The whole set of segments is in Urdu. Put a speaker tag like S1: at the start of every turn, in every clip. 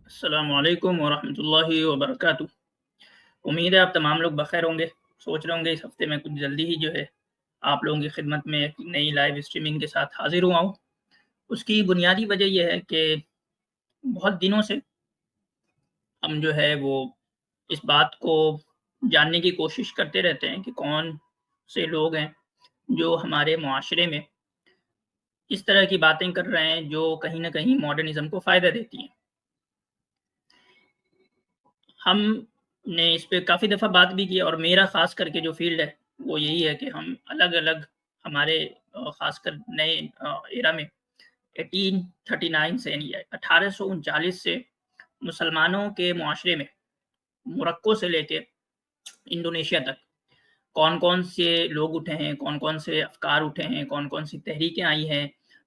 S1: السلام علیکم ورحمۃ اللہ وبرکاتہ۔ امید ہے آپ تمام لوگ بخیر ہوں گے۔ سوچ رہے ہوں گے اس ہفتے میں کچھ جلدی ہی جو ہے آپ لوگوں کی خدمت میں ایک نئی لائیو اسٹریمنگ کے ساتھ حاضر ہوا ہوں۔ اس کی بنیادی وجہ یہ ہے کہ بہت دنوں سے ہم جو ہے وہ اس بات کو جاننے کی کوشش کرتے رہتے ہیں کہ کون سے لوگ ہیں جو ہمارے معاشرے میں اس طرح کی باتیں کر رہے ہیں جو کہیں نہ کہیں ماڈرنزم کو فائدہ دیتی ہیں۔ ہم نے اس پہ کافی دفعہ بات بھی کی، اور میرا خاص کر کے جو فیلڈ ہے وہ یہی ہے کہ ہم الگ الگ ہمارے خاص کر نئے ایرا میں 1839 سے یعنی 1839 سے مسلمانوں کے معاشرے میں موروکو سے لے کے انڈونیشیا تک کون کون سے لوگ اٹھے ہیں، کون کون سے افکار اٹھے ہیں، کون کون سی تحریکیں آئی ہیں،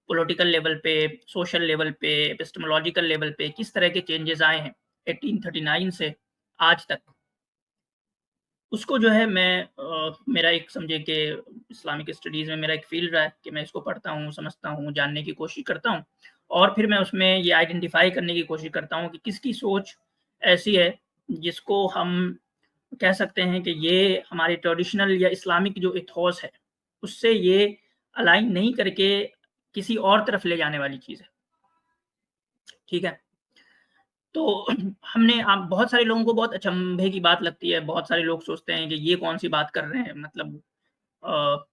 S1: پولیٹیکل لیول پہ، سوشل لیول پہ، ایپسٹمولوجیکل لیول پہ کس طرح کے چینجز آئے ہیں 1839 سے آج تک، اس کو جو ہے میں میرا ایک سمجھے کہ اسلامک اسٹڈیز میں میرا ایک فیلڈ رہا ہے کہ میں اس کو پڑھتا ہوں، سمجھتا ہوں، جاننے کی کوشش کرتا ہوں، اور پھر میں اس میں یہ آئیڈینٹیفائی کرنے کی کوشش کرتا ہوں کہ کس کی سوچ ایسی ہے جس کو ہم کہہ سکتے ہیں کہ یہ ہمارے ٹریڈیشنل یا اسلامک جو ایتھوس ہے اس سے یہ الائن نہیں کر کے کسی اور طرف لے جانے والی چیز ہے۔ ٹھیک ہے، تو ہم نے بہت سارے لوگوں کو بہت اچنبھے کی بات لگتی ہے، بہت سارے لوگ سوچتے ہیں کہ یہ کون سی بات کر رہے ہیں، مطلب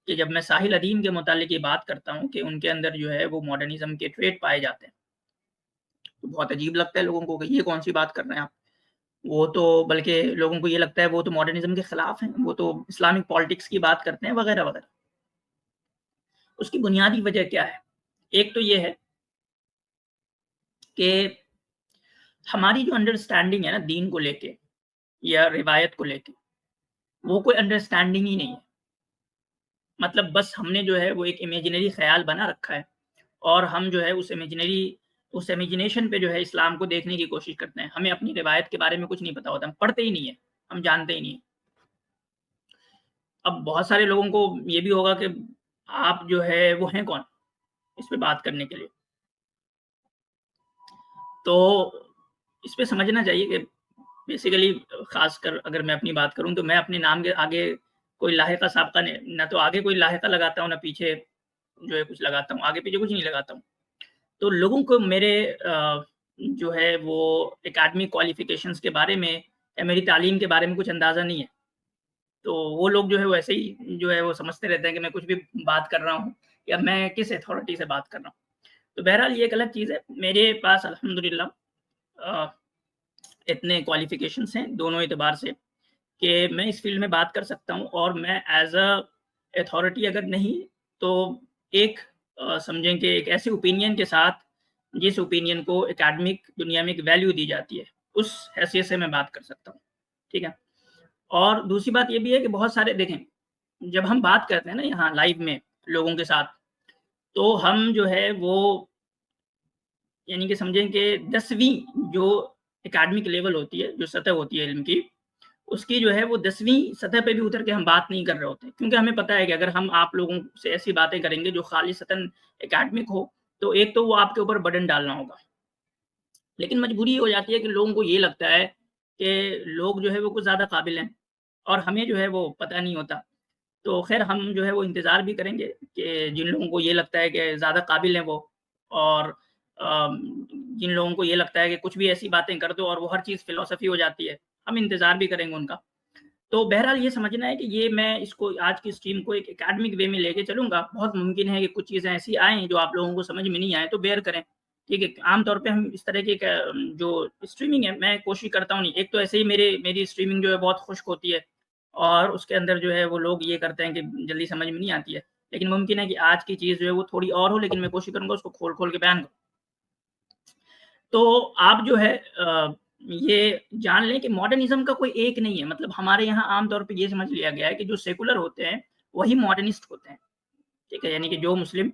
S1: کہ جب میں ساحل ادیم کے متعلق یہ بات کرتا ہوں کہ ان کے اندر جو ہے وہ ماڈرنزم کے ٹریٹ پائے جاتے ہیں، تو بہت عجیب لگتا ہے لوگوں کو کہ یہ کون سی بات کر رہے ہیں آپ۔ وہ تو بلکہ لوگوں کو یہ لگتا ہے وہ تو ماڈرنزم کے خلاف ہیں، وہ تو اسلامک پالیٹکس کی بات کرتے ہیں وغیرہ وغیرہ۔ اس کی بنیادی وجہ کیا ہے؟ ایک تو یہ ہے کہ ہماری جو انڈرسٹینڈنگ ہے نا دین کو لے کے یا روایت کو لے کے، وہ کوئی انڈرسٹینڈنگ ہی نہیں ہے۔ مطلب بس ہم نے جو ہے وہ ایک امیجنری خیال بنا رکھا ہے، اور ہم جو ہے اس امیجنیشن پہ جو ہے اسلام کو دیکھنے کی کوشش کرتے ہیں۔ ہمیں اپنی روایت کے بارے میں کچھ نہیں پتا ہوتا، ہم پڑھتے ہی نہیں ہیں، ہم جانتے ہی نہیں ہیں۔ اب بہت سارے لوگوں کو یہ بھی ہوگا کہ آپ جو ہے وہ ہیں کون اس پہ بات کرنے کے لیے، تو اس پہ سمجھنا چاہیے کہ بیسیکلی خاص کر اگر میں اپنی بات کروں تو میں اپنے نام کے آگے کوئی لاحقہ سابقہ نہ تو آگے کوئی لاحقہ لگاتا ہوں، نہ پیچھے جو ہے کچھ لگاتا ہوں، آگے پیچھے کچھ نہیں لگاتا ہوں۔ تو لوگوں کو میرے جو ہے وہ اکیڈمک کوالیفیکیشنز کے بارے میں یا میری تعلیم کے بارے میں کچھ اندازہ نہیں ہے، تو وہ لوگ جو ہے وہ ایسے ہی جو ہے وہ سمجھتے رہتے ہیں کہ میں کچھ بھی بات کر رہا ہوں یا میں کس اتھارٹی سے بات کر رہا ہوں۔ تو بہرحال یہ ایک الگ چیز ہے۔ میرے پاس الحمدللہ اتنے کوالیفیکیشنز ہیں دونوں اعتبار سے کہ میں اس فیلڈ میں بات کر سکتا ہوں، اور میں ایز اے اتھارٹی اگر نہیں تو ایک سمجھیں کہ ایک ایسے اوپینین کے ساتھ جس اوپینین کو اکیڈمک دنیا میں ایک ویلیو دی جاتی ہے، اس حیثیت سے میں بات کر سکتا ہوں۔ ٹھیک ہے، اور دوسری بات یہ بھی ہے کہ بہت سارے دیکھیں جب ہم بات کرتے ہیں نا یہاں لائیو میں لوگوں کے ساتھ، تو ہم جو ہے وہ یعنی کہ سمجھیں کہ 10ویں جو اکیڈمک لیول ہوتی ہے، جو سطح ہوتی ہے علم کی، اس کی جو ہے وہ 10ویں سطح پہ بھی اتر کے ہم بات نہیں کر رہے ہوتے، کیونکہ ہمیں پتہ ہے کہ اگر ہم آپ لوگوں سے ایسی باتیں کریں گے جو خالصتاً اکیڈمک ہو تو ایک تو وہ آپ کے اوپر برڈن ڈالنا ہوگا، لیکن مجبوری ہو جاتی ہے کہ لوگوں کو یہ لگتا ہے کہ لوگ جو ہے وہ کچھ زیادہ قابل ہیں اور ہمیں جو ہے وہ پتہ نہیں ہوتا۔ تو خیر ہم جو ہے وہ انتظار بھی کریں گے کہ جن لوگوں کو یہ لگتا ہے کہ زیادہ قابل ہیں وہ، اور جن لوگوں کو یہ لگتا ہے کہ کچھ بھی ایسی باتیں کر دو اور وہ ہر چیز فلسفی ہو جاتی ہے، ہم انتظار بھی کریں گے ان کا۔ تو بہرحال یہ سمجھنا ہے کہ یہ میں اس کو آج کی اسٹریم کو ایک اکیڈمک وے میں لے کے چلوں گا۔ بہت ممکن ہے کہ کچھ چیزیں ایسی آئیں جو آپ لوگوں کو سمجھ میں نہیں آئے تو بیئر کریں۔ ٹھیک ہے، عام طور پہ ہم اس طرح کی جو اسٹریمنگ ہے میں کوشش کرتا ہوں نہیں، ایک تو ایسے ہی میری اسٹریمنگ جو ہے بہت خشک ہوتی ہے اور اس کے اندر جو ہے وہ لوگ یہ کرتے ہیں کہ جلدی سمجھ میں نہیں آتی ہے، لیکن ممکن ہے کہ آج کی چیز جو ہے وہ تھوڑی اور ہو، لیکن میں کوشش کروں گا اس کو کھول کھول کے بیان کروں۔ تو آپ جو ہے یہ جان لیں کہ ماڈرنزم کا کوئی ایک نہیں ہے، مطلب ہمارے یہاں عام طور پہ یہ سمجھ لیا گیا ہے کہ جو سیکولر ہوتے ہیں وہی ماڈرنسٹ ہوتے ہیں۔ ٹھیک ہے، یعنی کہ جو مسلم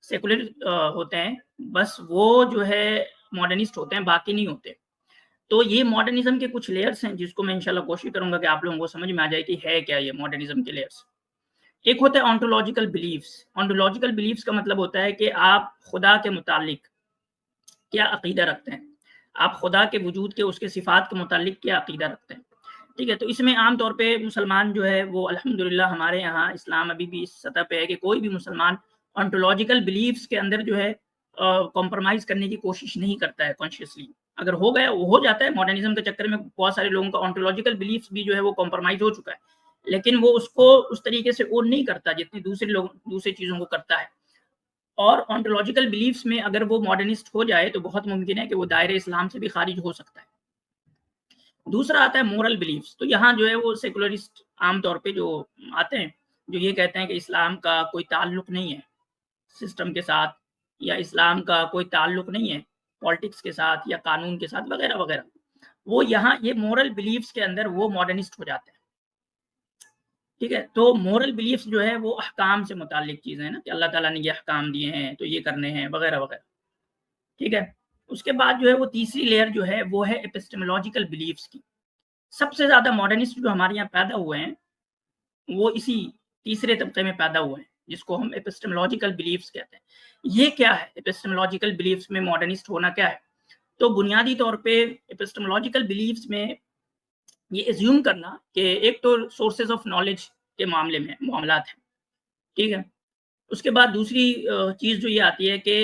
S1: سیکولر ہوتے ہیں بس وہ جو ہے ماڈرنسٹ ہوتے ہیں، باقی نہیں ہوتے۔ تو یہ ماڈرنزم کے کچھ لیئرز ہیں جس کو میں انشاءاللہ کوشش کروں گا کہ آپ لوگوں کو سمجھ میں آ جائے کہ ہے کیا یہ ماڈرنزم کے لیئرز۔ ایک ہوتا ہے آنٹولوجیکل بلیفز۔ آنٹولوجیکل بلیفز کا مطلب ہوتا ہے کہ آپ خدا کے متعلق کیا عقیدہ رکھتے ہیں۔ آپ خدا کے وجود کے اس کے صفات کے متعلق کیا عقیدہ رکھتے ہیں. ٹھیک ہے. تو اس میں عام طور پہ مسلمان جو ہے وہ الحمدللہ ہمارے یہاں اسلام ابھی بھی اس سطح پہ ہے کہ کوئی بھی مسلمان آنٹولوجیکل بلیفس کے اندر جو ہے کمپرومائز کرنے کی کوشش نہیں کرتا ہے کانشیسلی. اگر ہو گیا وہ ہو جاتا ہے. ماڈرنزم کے چکر میں بہت سارے لوگوں کا آنٹولوجیکل بلیفس بھی جو ہے وہ کمپرومائز ہو چکا ہے، لیکن وہ اس کو اس طریقے سے اون نہیں کرتا جتنی دوسرے لوگ دوسری چیزوں کو کرتا ہے. اور آنٹولوجیکل بلیفس میں اگر وہ ماڈرنسٹ ہو جائے تو بہت ممکن ہے کہ وہ دائرے اسلام سے بھی خارج ہو سکتا ہے. دوسرا آتا ہے مورل بلیفس. تو یہاں جو ہے وہ سیکولرسٹ عام طور پہ جو آتے ہیں جو یہ کہتے ہیں کہ اسلام کا کوئی تعلق نہیں ہے سسٹم کے ساتھ، یا اسلام کا کوئی تعلق نہیں ہے پالیٹکس کے ساتھ یا قانون کے ساتھ وغیرہ وغیرہ. وہ یہاں یہ مورل بلیفس کے اندر وہ ماڈرنسٹ ہو جاتے ہیں. ٹھیک ہے. تو مورل بلیفس جو ہے وہ احکام سے متعلق چیزیں ہیں نا، کہ اللہ تعالیٰ نے یہ احکام دیے ہیں تو یہ کرنے ہیں وغیرہ وغیرہ. ٹھیک ہے. اس کے بعد جو ہے وہ تیسری لیئر جو ہے وہ ہے ایپسٹیمولوجیکل بلیفس کی. سب سے زیادہ ماڈرنسٹ جو ہمارے یہاں پیدا ہوئے ہیں وہ اسی تیسرے طبقے میں پیدا ہوئے ہیں جس کو ہم ایپسٹیمولوجیکل بلیفس کہتے ہیں. یہ کیا ہے ایپسٹیمولوجیکل بلیفس میں ماڈرنسٹ ہونا کیا ہے؟ تو بنیادی طور پہ ایپسٹیمولوجیکل بلیفس میں یہ ایزیوم کرنا کہ ایک تو سورسز آف نالج کے معاملے میں معاملات ہیں. ٹھیک ہے. اس کے بعد دوسری چیز جو یہ آتی ہے کہ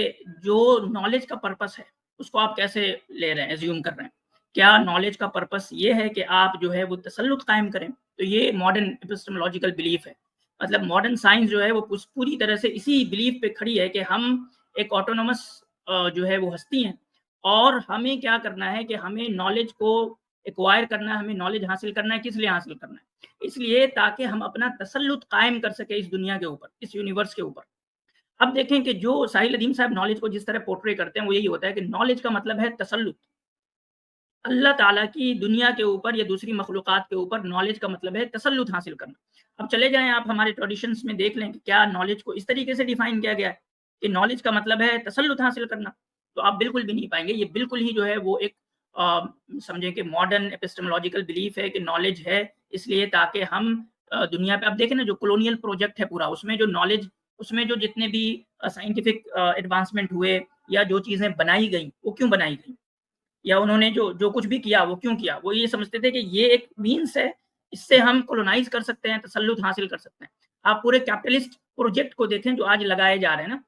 S1: جو نالج کا پرپس ہے اس کو آپ کیسے لے رہے ہیں، ایزیوم کر رہے ہیں. کیا نالج کا پرپس یہ ہے کہ آپ جو ہے وہ تسلط قائم کریں؟ تو یہ ماڈرن ایپسٹیمولوجیکل بلیف ہے. مطلب ماڈرن سائنس جو ہے وہ پوری طرح سے اسی بلیف پہ کھڑی ہے کہ ہم ایک آٹونومس جو ہے وہ ہستی ہیں، اور ہمیں کیا کرنا ہے کہ ہمیں نالج کو ایکوائر کرنا ہے، ہمیں نالج حاصل کرنا ہے. کس لیے حاصل کرنا ہے؟ اس لیے تاکہ ہم اپنا تسلط قائم کر سکیں اس دنیا کے اوپر، اس یونیورس کے اوپر. اب دیکھیں کہ جو ساحل ادیم صاحب نالج کو جس طرح پورٹری کرتے ہیں وہ یہی ہوتا ہے کہ نالج کا مطلب ہے تسلط. اللہ تعالیٰ کی دنیا کے اوپر یا دوسری مخلوقات کے اوپر نالج کا مطلب ہے تسلط حاصل کرنا. اب چلے جائیں آپ ہمارے ٹریڈیشنز میں دیکھ لیں کہ کیا نالج کو اس طریقے سے ڈیفائن کیا گیا ہے کہ نالج کا مطلب ہے تسلط حاصل کرنا. تو آپ بالکل بھی نہیں پائیں گے. یہ بالکل ہی جو ہے وہ ایک سمجھیں کہ ماڈرن ایپسٹیمولوجیکل بلیف ہے کہ نالج ہے اس لیے تاکہ ہم دنیا پہ اب دیکھیں نا جو کولونیل پروجیکٹ ہے پورا، اس میں جو نالج، اس میں جو جتنے بھی سائنٹیفک ایڈوانسمنٹ ہوئے یا جو چیزیں بنائی گئیں وہ کیوں بنائی گئیں، یا انہوں نے جو کچھ بھی کیا وہ کیوں کیا؟ وہ یہ سمجھتے تھے کہ یہ ایک مینس ہے، اس سے ہم کولونائز کر سکتے ہیں، تسلط حاصل کر سکتے ہیں. آپ پورے کیپٹلسٹ پروجیکٹ کو دیکھیں جو آج لگائے جا رہے ہیں نا،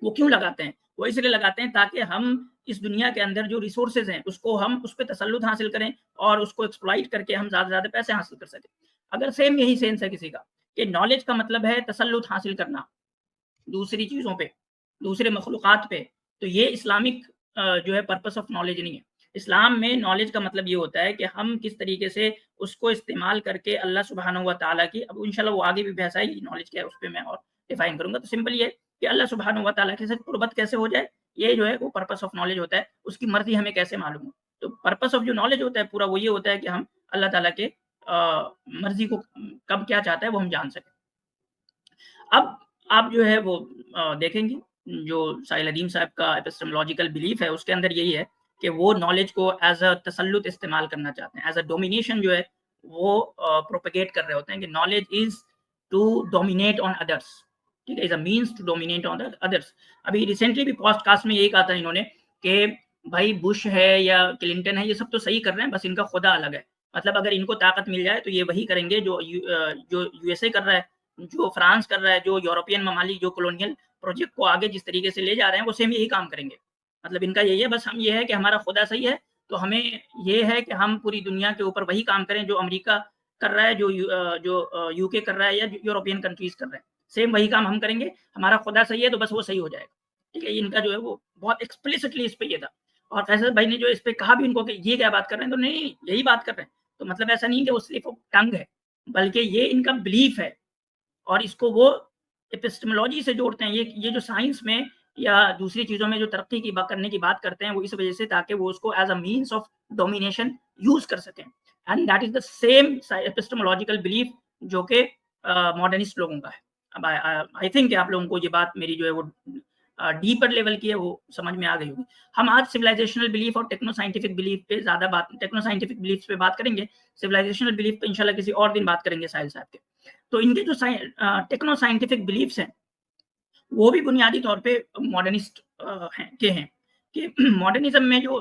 S1: وہ کیوں لگاتے ہیں؟ وہ اس لیے لگاتے ہیں تاکہ ہم اس دنیا کے اندر جو ریسورسز ہیں اس کو ہم اس پہ تسلط حاصل کریں اور اس کو ایکسپلائٹ کر کے ہم زیادہ سے زیادہ پیسے حاصل کر سکیں. اگر سیم یہی سینس ہے کسی کا کہ نالج کا مطلب ہے تسلط حاصل کرنا دوسری چیزوں پہ، دوسرے مخلوقات پہ، تو یہ اسلامک جو ہے پرپس آف نالج نہیں ہے. اسلام میں نالج کا مطلب یہ ہوتا ہے کہ ہم کس طریقے سے اس کو استعمال کر کے اللہ سبحانہ و تعالیٰ کی، اب انشاءاللہ وہ آگے بھی بحث آئے گی نالج کیا ہے اس پہ میں اور ڈیفائن کروں گا. تو سمپل یہ کہ اللہ سبحانہ و تعالیٰ کے ساتھ قربت کیسے ہو جائے، یہ جو ہے وہ پرپس آف نالج ہوتا ہے. اس کی مرضی ہمیں کیسے معلوم ہو. تو پرپس آف جو نالج ہوتا ہے پورا وہ یہ ہوتا ہے کہ ہم اللہ تعالیٰ کے مرضی کو کب کیا چاہتا ہے وہ ہم جان سکیں. اب آپ جو ہے وہ دیکھیں گے جو ساحل ادیم صاحب کا ایپسٹیمولوجیکل بلیف ہے اس کے اندر یہی ہے کہ وہ نالج کو ایز اے تسلط استعمال کرنا چاہتے ہیں، ایز اے ڈومینیشن جو ہے وہ پروپیگیٹ کر رہے ہوتے ہیں کہ نالج از ٹو ڈومینیٹ آن ادرس. ٹھیک ہے، از اے مینس ٹو ڈومینیٹ آن ادرس. ابھی ریسنٹلی بھی پوڈ کاسٹ میں یہی کہا تھا انہوں نے کہ بھائی بش ہے یا کلنٹن ہے یہ سب تو صحیح کر رہے ہیں، بس ان کا خدا الگ ہے. مطلب اگر ان کو طاقت مل جائے تو یہ وہی کریں گے جو یو ایس اے کر رہا ہے، جو فرانس کر رہا ہے، جو یورپین ممالک جو کولونیل پروجیکٹ کو آگے جس طریقے سے لے جا رہے ہیں وہ سیم یہی کام کریں گے. مطلب ان کا یہی ہے، بس ہم یہ ہے کہ ہمارا خدا صحیح ہے تو ہمیں یہ ہے کہ ہم پوری دنیا کے اوپر وہی کام کریں جو امریکہ کر رہا ہے، جو یو کے کر رہا ہے یا یورپین کنٹریز کر رہے ہیں. سیم وہی کام ہم کریں گے، ہمارا خدا صحیح ہے تو بس وہ صحیح ہو جائے گا. ٹھیک ہے، ان کا جو ہے وہ بہت ایکسپلیسٹلی اس پہ یہ تھا. اور فیصل بھائی نے جو اس پہ کہا بھی ان کو کہ یہ کیا بات کر رہے ہیں، تو نہیں یہی بات کر رہے ہیں. تو مطلب ایسا نہیں کہ وہ صرف ٹنگ ہے بلکہ یہ ان کا بلیف ہے اور اس کو وہ ایپسٹیمولوجی سے جوڑتے ہیں. یہ جو سائنس میں یا دوسری چیزوں میں جو ترقی کی کرنے کی بات کرتے ہیں وہ اس وجہ سے تاکہ وہ اس کو as a means of domination use کر سکیں. And that is the same epistemological belief جو کہ ماڈرنسٹ لوگوں کا ہے. اب آئی تھنک کہ آپ لوگوں کو یہ بات میری جو ہے وہ ڈیپر لیول کی ہے وہ سمجھ میں آ گئی ہوگی. ہم آج سویلائزیشنل بلیف اور ٹیکنو سائنٹیفک بلیف پہ زیادہ ٹیکنو سائنٹیفک بلیف پہ بات کریں گے. سویلائزیشنل بلیف پہ انشاءاللہ کسی اور دن بات کریں گے ساحل صاحب کے. تو ان کے جو ٹیکنو سائنٹیفک بلیفس ہیں وہ بھی بنیادی طور پہ ماڈرنسٹ ہیں کہ ماڈرنزم میں جو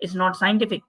S1: is not scientific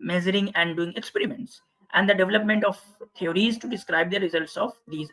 S1: measuring and doing experiments and the development of theories to describe the results of these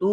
S1: 2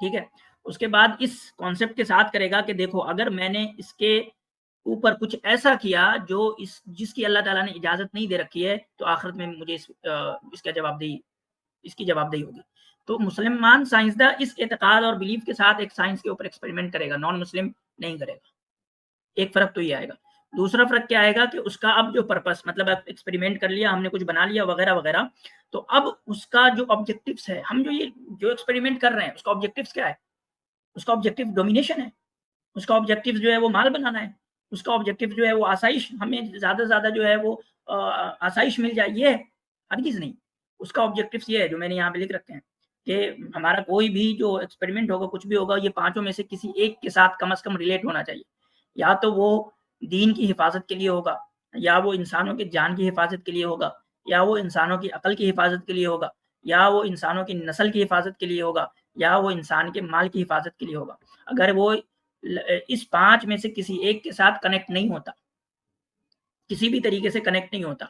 S1: ٹھیک ہے. اس کے بعد اس کانسیپٹ کے ساتھ کرے گا کہ دیکھو اگر میں نے اس کے اوپر کچھ ایسا کیا جو جس کی اللہ تعالیٰ نے اجازت نہیں دے رکھی ہے تو آخرت میں مجھے اس کی جواب دہی ہوگی. تو مسلمان سائنسداں اس اعتقاد اور بلیف کے ساتھ ایک سائنس کے اوپر ایکسپیریمنٹ کرے گا، نان مسلم نہیں کرے گا. ایک فرق تو یہ آئے گا. دوسرا فرق کیا آئے گا کہ اس کا اب جو پرپس، مطلب ایکسپیریمنٹ کر لیا ہم نے، کچھ بنا لیا وغیرہ وغیرہ، تو اب اس کا جو آبجیکٹیوز ہے، ہم جو ایکسپیریمنٹ کر رہے ہیں اس کا آبجیکٹیوز کیا ہے؟ اس کا آبجیکٹیو ڈومینیشن ہے، اس کا آبجیکٹیو جو ہے وہ مال بنانا ہے، اس کا آبجیکٹیو جو ہے وہ آسائش، ہمیں زیادہ سے زیادہ جو ہے وہ آسائش مل جائے، یہ ہرگز نہیں. اس کا آبجیکٹیو یہ ہے جو میں نے یہاں پہ لکھ رکھے ہیں کہ ہمارا کوئی بھی جو ایکسپیریمنٹ ہوگا، کچھ بھی ہوگا، یہ پانچوں میں سے کسی ایک کے ساتھ کم از کم ریلیٹ ہونا چاہیے. یا تو وہ دین کی حفاظت کے لیے ہوگا، یا وہ انسانوں کی جان کی حفاظت کے لیے ہوگا، یا وہ انسانوں کی عقل کی حفاظت کے لیے ہوگا، یا وہ انسانوں کی نسل کی حفاظت کے لیے ہوگا، یا وہ انسان کے مال کی حفاظت کے لیے ہوگا. اگر وہ اس پانچ میں سے کسی ایک کے ساتھ کنیکٹ نہیں ہوتا، کسی بھی طریقے سے کنیکٹ نہیں ہوتا،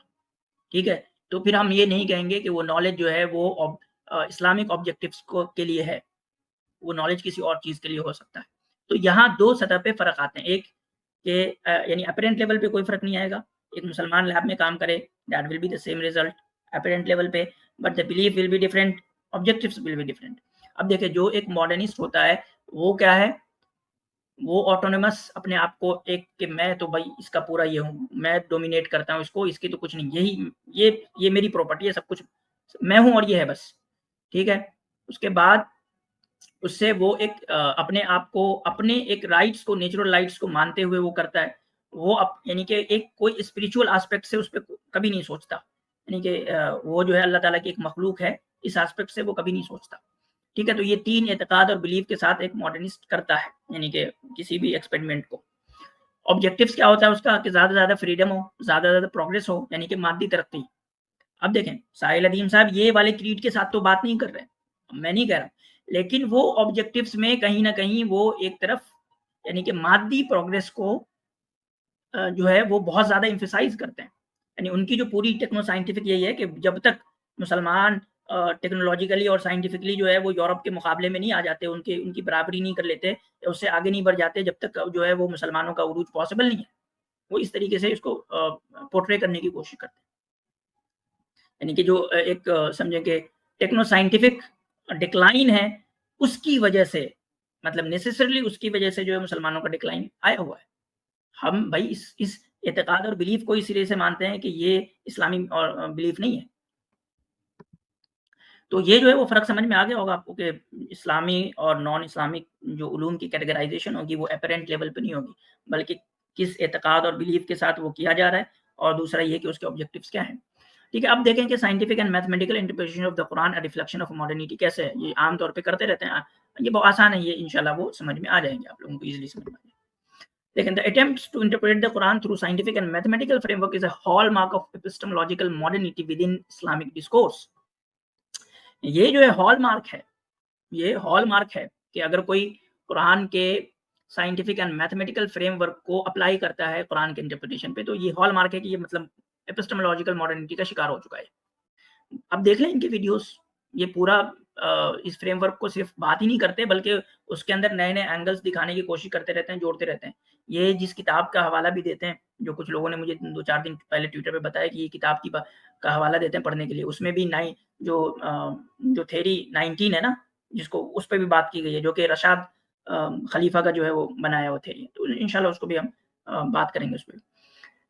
S1: ٹھیک ہے، تو پھر ہم یہ نہیں کہیں گے کہ وہ نالج جو ہے وہ اسلامک آبجیکٹیوز کے لیے ہے. وہ نالج کسی اور چیز کے لیے ہو سکتا ہے. تو یہاں دو سطح پہ فرق آتے ہیں. ایک کہ یعنی اپیرنٹ لیول پہ کوئی فرق نہیں آئے گا. ایک مسلمان لیب میں کام کرے، that will be the same result apparent level پہ، but the belief will be different, objectives will be different. اب دیکھیں جو ایک ماڈرنسٹ ہوتا ہے وہ کیا ہے، وہ آٹونومس اپنے آپ کو ایک کہ میں تو بھائی اس کا پورا یہ ہوں، میں ڈومینیٹ کرتا ہوں اس کو، اس کی تو کچھ نہیں، یہ میری پراپرٹی ہے، سب کچھ میں ہوں اور یہ ہے بس. ٹھیک ہے. اس کے بعد اس سے وہ ایک اپنے آپ کو، اپنے ایک رائٹس کو، نیچرل رائٹس کو مانتے ہوئے وہ کرتا ہے. وہ یعنی کہ ایک کوئی اسپریچول آسپیکٹ سے اس پہ کبھی نہیں سوچتا، یعنی کہ وہ جو ہے اللہ تعالیٰ کی ایک مخلوق ہے، اس آسپیکٹ سے وہ کبھی نہیں سوچتا. ٹھیک ہے. تو یہ تین اعتقاد اور بلیف کے ساتھ ایک ماڈرنسٹ کرتا ہے، یعنی کہ کسی بھی ایکسپیریمنٹ کو. آبجیکٹیوز کیا ہوتا ہے اس کا کہ زیادہ سے زیادہ فریڈم ہو، زیادہ سے زیادہ پروگریس ہو، یعنی کہ مادی ترقی. اب دیکھیں ساحل ادیم صاحب یہ والے کریڈ کے ساتھ تو بات نہیں کر رہے، میں نہیں کہہ رہا، لیکن وہ آبجیکٹیوز میں کہیں نہ کہیں وہ ایک طرف یعنی کہ مادی پروگریس کو جو ہے وہ بہت زیادہ ایمفیسائز کرتے ہیں. یعنی ان کی جو پوری ٹیکنو سائنٹیفک یہی ہے کہ جب تک مسلمان ٹیکنالوجیکلی اور سائنٹیفکلی جو ہے وہ یورپ کے مقابلے میں نہیں آ جاتے، ان کی برابری نہیں کر لیتے، اس سے آگے نہیں بڑھ جاتے، جب تک جو ہے وہ مسلمانوں کا عروج پاسبل نہیں ہے. وہ اس طریقے سے اس کو پورٹرے کرنے کی کوشش کرتے ہیں. یعنی کہ جو ایک سمجھیں کہ ٹیکنو سائنٹیفک ڈکلائن ہے، اس کی وجہ سے، مطلب نیسیسرلی اس کی وجہ سے جو ہے مسلمانوں کا ڈکلائن آیا ہوا ہے. ہم بھائی اس اعتقاد اور بلیف کو اس سرے سے مانتے ہیں کہ یہ اسلامی اور بلیف نہیں ہے. تو یہ جو ہے وہ فرق سمجھ میں آ گیا ہوگا آپ کو کہ اسلامی اور نان اسلامک جو علوم کی کیٹیگرائزیشن ہوگی وہ اپیرنٹ لیول پہ نہیں ہوگی، بلکہ کس اعتقاد اور بلیف کے ساتھ وہ کیا جا رہا ہے، اور دوسرا یہ کہ اس کے آبجیکٹیوز کیا ہیں. ٹھیک ہے. اب دیکھیں کہ scientific and mathematical interpretation of the Quran a reflection of modernity کیسے ہے. یہ عام طور پہ کرتے رہتے ہیں، یہ بہت آسان ہے، یہ انشاءاللہ وہ سمجھ میں آ جائیں گے آپ لوگوں کو، ایزیلی سمجھ میں آ جائیں گے. لیکن the attempts to interpret the Quran through scientific and mathematical framework is a hallmark of epistemological modernity within Islamic discourse. یہ جو ہے ہال مارک ہے، یہ ہال مارک ہے کہ اگر کوئی قرآن کے scientific and mathematical frame work کو اپلائی کرتا ہے قرآن کے انٹرپریٹیشن پہ، تو یہ ہال مارک ہے کہ یہ مطلب ایپسٹمولوجیکل ماڈرنٹی کا شکار ہو چکا ہے. اب دیکھ لیں ان کی ویڈیوز، یہ پورا اس فریم ورک کو صرف بات ہی نہیں کرتے بلکہ اس کے اندر نئے نئے اینگلز دکھانے کی کوشش کرتے رہتے ہیں، جوڑتے رہتے ہیں. یہ جس کتاب کا حوالہ بھی دیتے ہیں، جو کچھ لوگوں نے مجھے 2-4 دن پہلے ٹویٹر پہ بتایا کہ یہ کتاب کا حوالہ دیتے ہیں پڑھنے کے لیے، اس میں بھی جو تھیری 19 ہے نا، جس کو اس پہ بھی بات کی گئی ہے، جو کہ رشاد خلیفہ کا جو ہے وہ بنایا ہوا تھیری، تو انشاءاللہ اس کو بھی ہم بات کریں گے اس پہ.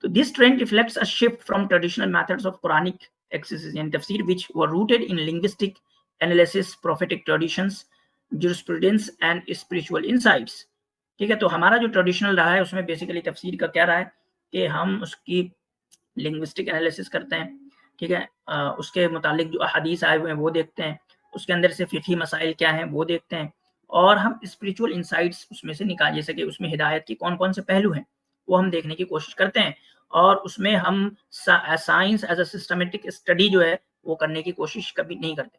S1: تو this trend reflects a shift from traditional methods of Quranic exegesis and tafsir which were rooted in linguistic analysis, prophetic traditions, jurisprudence and spiritual insights. ٹھیک ہے. تو ہمارا جو ٹریڈیشنل رہا ہے اس میں بیسیکلی تفسیر کا کیا رہا ہے کہ ہم اس کی لنگوسٹک انالیسس کرتے ہیں. ٹھیک ہے. اس کے متعلق جو احادیث آئے ہوئے ہیں وہ دیکھتے ہیں، اس کے اندر سے فقہی مسائل کیا ہیں وہ دیکھتے ہیں، اور ہم اسپریچول انسائٹس اس میں سے نکال، جیسے کہ اس میں ہدایت کے کون کون سے پہلو ہیں وہ ہم دیکھنے کی کوشش کرتے ہیں، اور اس میں ہم science as a systematic study جو ہے وہ کرنے کی کوشش کبھی نہیں کرتے.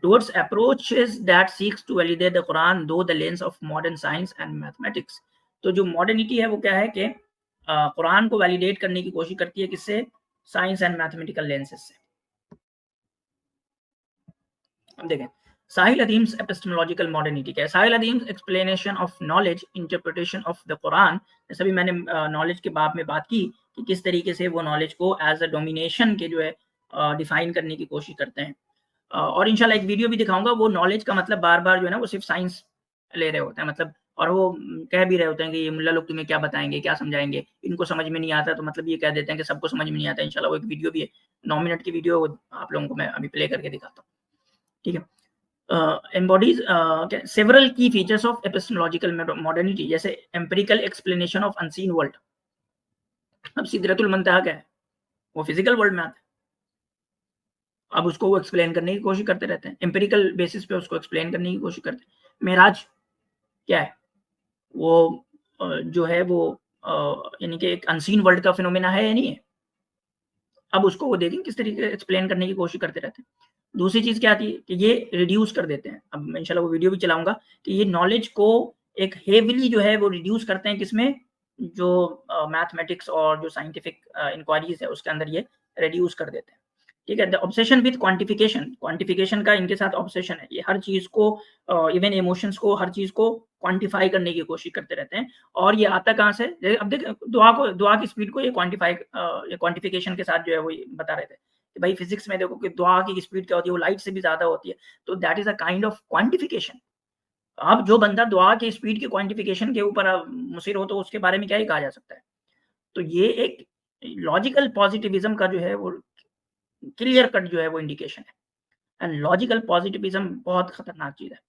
S1: Towards approaches that seeks to validate the Quran through the lens of modern science and mathematics. تو جو ماڈرنٹی ہے وہ کیا ہے کہ قرآن کو ویلیڈیٹ کرنے کی کوشش کرتی ہے، کس سے؟ سائنس اینڈ میتھمیٹیکل لینسز سے. اب دیکھیں ساحل ادیم's epistemological modernity کیا ہے؟ ساحل ادیم's explanation of knowledge interpretation of the Quran، جیسے بھی میں نے نالج کے باب میں بات کی کہ کس طریقے سے وہ نالج کو ایز اے ڈومینیشن کے جو ہے ڈیفائن کرنے کی کوشش کرتے ہیں، اور انشاءاللہ ایک ویڈیو بھی دکھاؤں گا. وہ نالج کا مطلب بار بار جو ہے نا وہ صرف سائنس لے رہے ہوتے ہیں، مطلب، اور وہ کہہ بھی رہے ہوتے ہیں کہ یہ ملا لوگ تمہیں کیا بتائیں گے، کیا سمجھائیں گے، ان کو سمجھ میں نہیں آتا، تو مطلب یہ کہہ دیتے ہیں کہ سب کو سمجھ میں نہیں آتا. انشاءاللہ وہ ایک ویڈیو بھی ہے، 9 منٹ کی ویڈیو، آپ لوگوں کو میں ابھی پلے کر کے دکھاتا ہوں. ٹھیک ہے. embodies several key features of epistemological modernity، جیسے empirical explanation of unseen world. اب سدرۃ المنتہا کیا ہے؟ وہ فزیکل ورلڈ میں آتا ہے، اب اس کو وہ ایکسپلین کرنے کی کوشش کرتے رہتے ہیں، امپیریکل بیسس پہ اس کو ایکسپلین کرنے کی کوشش کرتے ہیں. معراج کیا ہے؟ وہ جو ہے وہ یعنی کہ ایک انسین ورلڈ کا فینومینا ہے یا نہیں ہے؟ اب اس کو وہ دیکھیں کس طریقے سے ایکسپلین کرنے کی کوشش کرتے رہتے ہیں. دوسری چیز کیا آتی ہے کہ یہ ریڈیوس کر دیتے ہیں. اب میں انشاءاللہ وہ ویڈیو بھی چلاؤں گا کہ یہ نالج کو ایک ہیویلی جو ہے وہ ریڈیوس کرتے ہیں، کس میں؟ جو میتھمیٹکس اور جو سائنٹیفک انکوائریز ہے اس کے اندر یہ ریڈیوس کر دیتے ہیں. ٹھیک ہے. آبسیشن وتھ کوانٹیفیکیشن کا ان کے ساتھ آبسیشن ہے. یہ ہر چیز کو، ایون ایموشنس کو، ہر چیز کو کوانٹیفائی کرنے کی کوشش کرتے رہتے ہیں. اور یہ آتا کہاں سے؟ اب دیکھ دعا کی اسپیڈ کو یہ کوانٹیفیکیشن کے ساتھ جو ہے وہ بتا رہے تھے کہ بھائی فزکس میں دیکھو کہ دعا کی اسپیڈ کیا ہوتی ہے، وہ لائٹ سے بھی زیادہ ہوتی ہے. تو that is a kind of quantification. اب جو بندہ دعا کی اسپیڈ کی کوانٹیفیکیشن کے اوپر مصر ہو تو اس کے بارے میں کیا ہی کہا جا سکتا ہے. تو یہ ایک لاجیکل پازیٹیوزم کا جو ہے وہ کلیئر کٹ جو ہے وہ انڈیکیشن ہے. اینڈ لاجیکل پازیٹیوزم بہت خطرناک چیز ہے